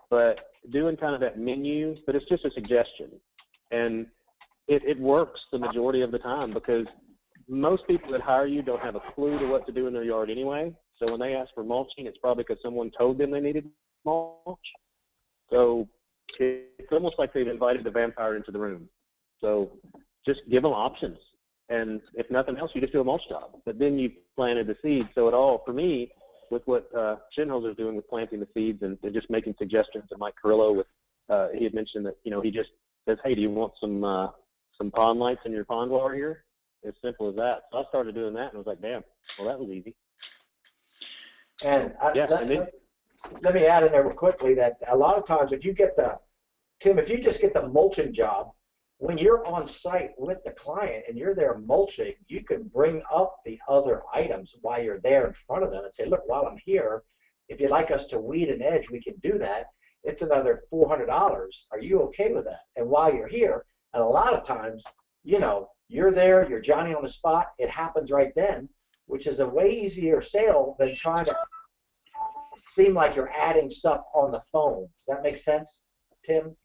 C: But doing kind of that menu, but it's just a suggestion. And it works the majority of the time because most people that hire you don't have a clue to what to do in their yard anyway. So when they ask for mulching, it's probably because someone told them they needed mulch. So it's almost like they've invited the vampire into the room. So just give them options. And if nothing else, you just do a mulch job. But then you planted the seeds. So it all, for me, with what Shinholzer's doing with planting the seeds and just making suggestions, and Mike Carrillo, he had mentioned that, he just says, hey, do you want some pond lights in your pond water here? As simple as that. So I started doing that, and I was like, damn, well, that was easy.
B: And let me add in there quickly that a lot of times if you just get the mulching job, when you're on site with the client and you're there mulching, you can bring up the other items while you're there in front of them and say, look, while I'm here, if you'd like us to weed and edge, we can do that. It's another $400. Are you okay with that? And while you're here, And a lot of times, you're there, you're Johnny on the spot, it happens right then, which is a way easier sale than trying to seem like you're adding stuff on the phone. Does that make sense, Tim?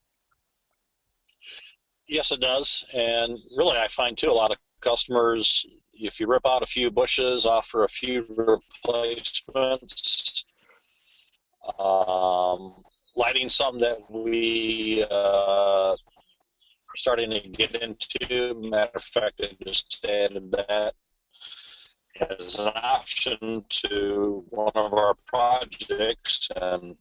F: Yes, it does. And really, I find too, a lot of customers, if you rip out a few bushes, offer a few replacements, lighting, something that we are starting to get into. Matter of fact, I just added that as an option to one of our projects, and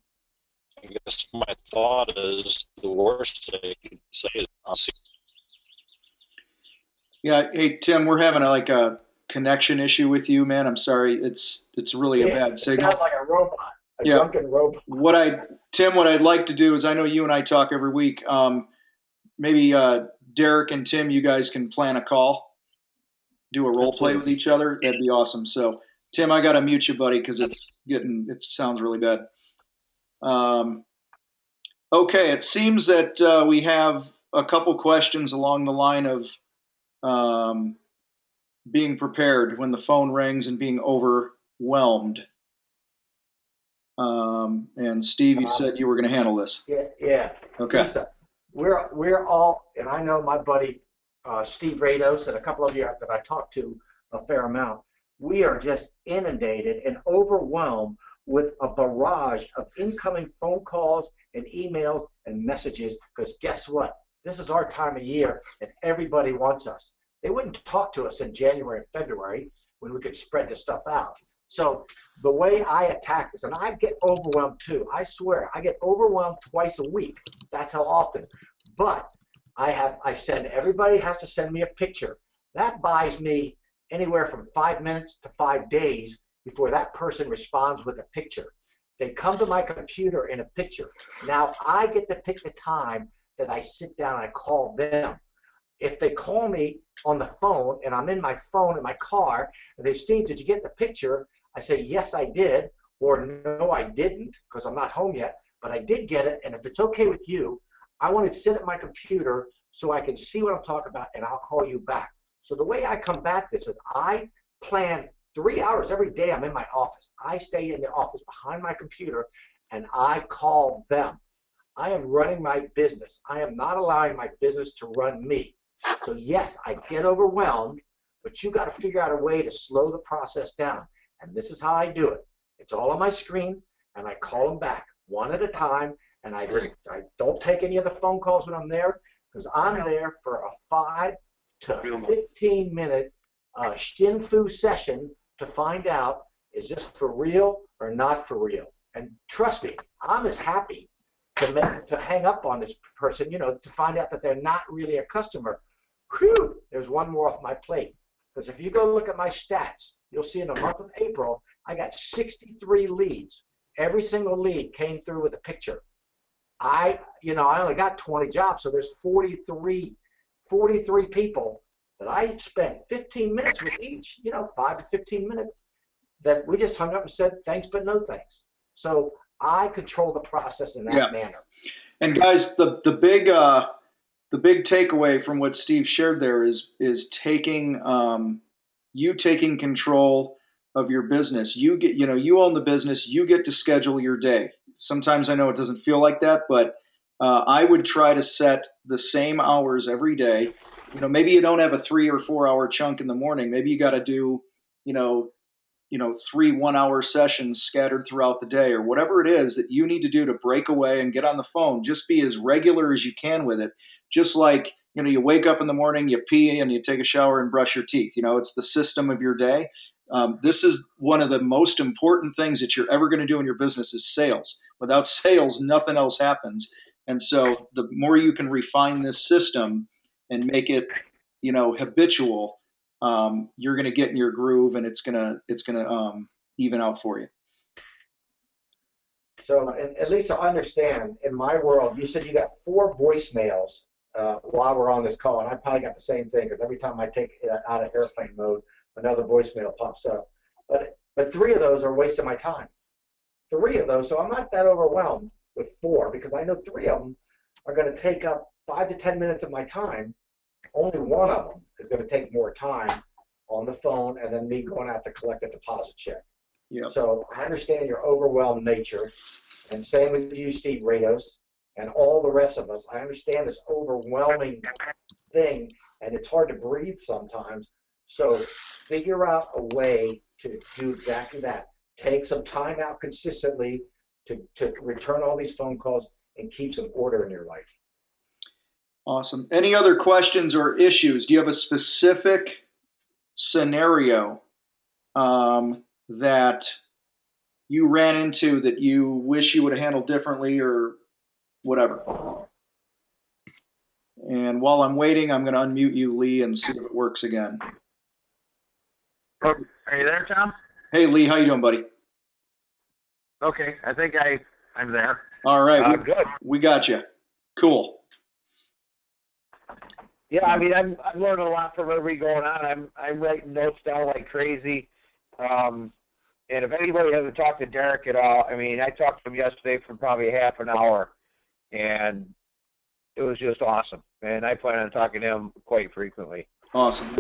F: I guess my thought is the worst they could say is
A: Yeah, hey Tim, we're having a connection issue with you, man. I'm sorry. It's really a bad signal.
B: Sounds like a robot, a
A: Yeah.
B: drunken robot.
A: What I'd like to do is, I know you and I talk every week. Maybe Derek and Tim, you guys can plan a call, do a role play with each other. That'd be awesome. So Tim, I gotta mute you, buddy, because it sounds really bad. Okay, it seems that we have a couple questions along the line of being prepared when the phone rings and being overwhelmed. And Steve, you said you were going to handle this.
B: Yeah.
A: Okay.
B: Lisa, we're all, and I know my buddy Steve Rados and a couple of you that I talked to a fair amount. We are just inundated and overwhelmed with a barrage of incoming phone calls and emails and messages, because guess what? This is our time of year and everybody wants us. They wouldn't talk to us in January and February when we could spread this stuff out. So the way I attack this, and I get overwhelmed too, I swear, I get overwhelmed twice a week. That's how often. But I send, everybody has to send me a picture. That buys me anywhere from 5 minutes to 5 days before that person responds with a picture. They come to my computer in a picture. Now I get to pick the time that I sit down and I call them. If they call me on the phone and I'm in my phone in my car and they say, Steve, did you get the picture? I say, yes, I did, or no, I didn't, because I'm not home yet, but I did get it, and if it's okay with you, I want to sit at my computer so I can see what I'm talking about, and I'll call you back. So the way I combat this is I plan 3 hours every day I'm in my office. I stay in the office behind my computer, and I call them. I am running my business. I am not allowing my business to run me. So yes, I get overwhelmed, but you got to figure out a way to slow the process down. And this is how I do it. It's all on my screen, and I call them back one at a time, and I don't take any of the phone calls when I'm there, because I'm there for a 5 to 15 minute shin-fu session to find out, is this for real or not for real? And trust me, I'm as happy to hang up on this person, to find out that they're not really a customer. Whew, there's one more off my plate. Because if you go look at my stats, you'll see in the month of April, I got 63 leads. Every single lead came through with a picture. I only got 20 jobs, so there's 43 people that I spent 15 minutes with each, 5 to 15 minutes, that we just hung up and said, thanks, but no thanks. So I control the process in that manner.
A: And guys, the big takeaway from what Steve shared there is taking control of your business. You own the business. You get to schedule your day. Sometimes I know it doesn't feel like that, but I would try to set the same hours every day. Maybe you don't have a 3 or 4 hour chunk in the morning. Maybe you got to do, 3 1-hour sessions scattered throughout the day, or whatever it is that you need to do to break away and get on the phone. Just be as regular as you can with it. Just like, you wake up in the morning, you pee and you take a shower and brush your teeth. It's the system of your day. This is one of the most important things that you're ever going to do in your business is sales. Without sales, nothing else happens. And so the more you can refine this system and make it, habitual, you're going to get in your groove, and it's going to even out for you.
B: So at least I understand, in my world, you said you got 4 voicemails while we're on this call, and I probably got the same thing, because every time I take it out of airplane mode, another voicemail pops up. But 3 of those are wasting my time. 3 of those, so I'm not that overwhelmed with 4, because I know 3 of them are going to take up 5 to 10 minutes of my time, only one of them is going to take more time on the phone and then me going out to collect a deposit check.
A: Yep.
B: So I understand your overwhelmed nature, and same with you, Steve Rios, and all the rest of us. I understand this overwhelming thing, and it's hard to breathe sometimes. So figure out a way to do exactly that. Take some time out consistently to return all these phone calls and keep some order in your life.
A: Awesome. Any other questions or issues? Do you have a specific scenario that you ran into that you wish you would have handled differently or whatever? And while I'm waiting, I'm going to unmute you, Lee, and see if it works again.
G: Are you there, Tom?
A: Hey, Lee, how you doing, buddy?
G: Okay, I think I'm there.
A: All right,
G: Good.
A: We got you. Cool.
G: Yeah, I mean, I've learned a lot from everything going on. I'm writing notes down like crazy. And if anybody hasn't talked to Derek at all, I mean, I talked to him yesterday for probably half an hour, and it was just awesome. And I plan on talking to him quite frequently.
A: Awesome.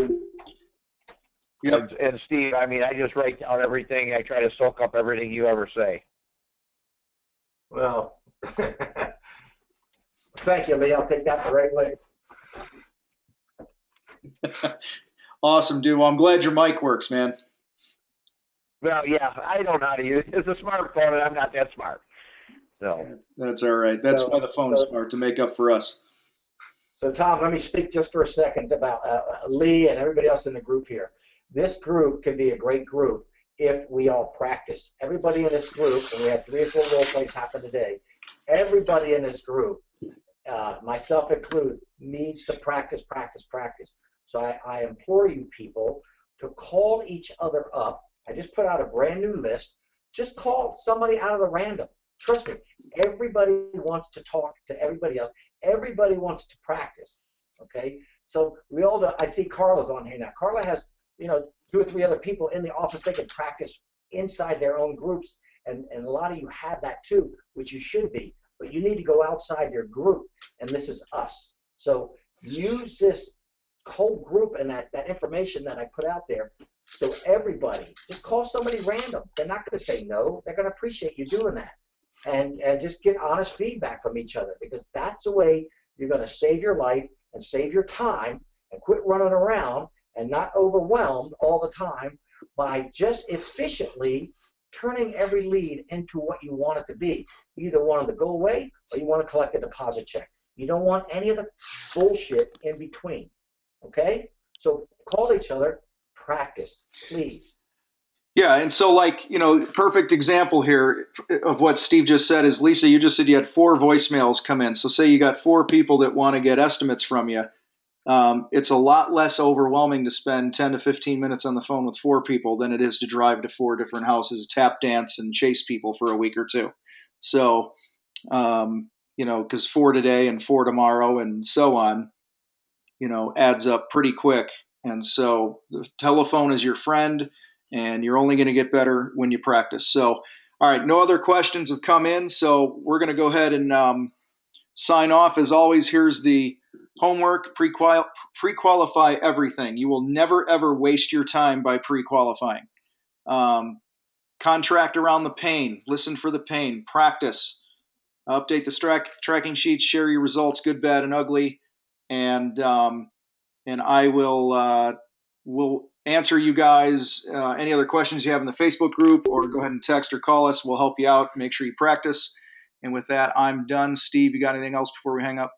A: Yep.
G: And Steve, I mean, I just write down everything. I try to soak up everything you ever say.
B: Well, thank you, Lee. I'll take that the right way.
A: Awesome, dude. Well, I'm glad your mic works, man.
G: Well, yeah, I don't know how to use it. It's a smartphone, and I'm not that smart. So
A: that's all right. That's why the phone's smart, to make up for us.
B: So, Tom, let me speak just for a second about Lee and everybody else in the group here. This group can be a great group if we all practice. Everybody in this group, and we had 3 or 4 role plays happen today, everybody in this group, myself included, needs to practice. So I implore you people to call each other up. I just put out a brand new list. Just call somebody out of the random. Trust me, everybody wants to talk to everybody else. Everybody wants to practice, okay? So we all know, I see Carla's on here now. Carla has, 2 or 3 other people in the office. They can practice inside their own groups, and a lot of you have that too, which you should be. But you need to go outside your group, and this is us. So use this whole group and that information that I put out there. So everybody, just call somebody random. They're not going to say no. They're going to appreciate you doing that. And just get honest feedback from each other, because that's the way you're going to save your life and save your time and quit running around and not overwhelmed all the time by just efficiently turning every lead into what you want it to be. You either want it to go away or you want to collect a deposit check. You don't want any of the bullshit in between. Okay? So call each other, practice, please.
A: Yeah, and so perfect example here of what Steve just said is, Lisa, you just said you had 4 voicemails come in. So say you got 4 people that want to get estimates from you. It's a lot less overwhelming to spend 10 to 15 minutes on the phone with 4 people than it is to drive to 4 different houses, tap dance, and chase people for a week or 2. So, because 4 today and 4 tomorrow and so on, adds up pretty quick. And so the telephone is your friend, and you're only going to get better when you practice. So, all right, no other questions have come in, so we're going to go ahead and sign off. As always, here's the homework. Pre-qualify everything. You will never, ever waste your time by pre-qualifying. Contract around the pain. Listen for the pain. Practice. Update the tracking sheets. Share your results, good, bad, and ugly. And I will answer you guys any other questions you have in the Facebook group, or go ahead and text or call us. We'll help you out. Make sure you practice. And with that, I'm done. Steve, you got anything else before we hang up?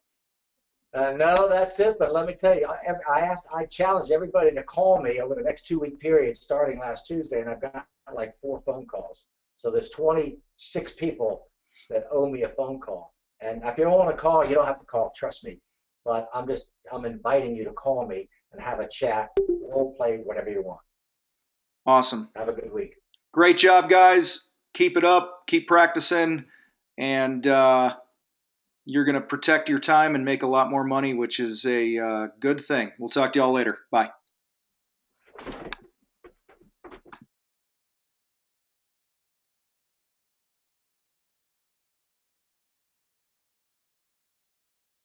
B: No, that's it. But let me tell you, I challenge everybody to call me over the next 2-week period starting last Tuesday, and I've got like 4 phone calls. So there's 26 people that owe me a phone call. And if you don't want to call, you don't have to call. Trust me. But I'm inviting you to call me and have a chat, role play, whatever you want.
A: Awesome.
B: Have a good week.
A: Great job, guys. Keep it up. Keep practicing. And you're going to protect your time and make a lot more money, which is a good thing. We'll talk to y'all later. Bye.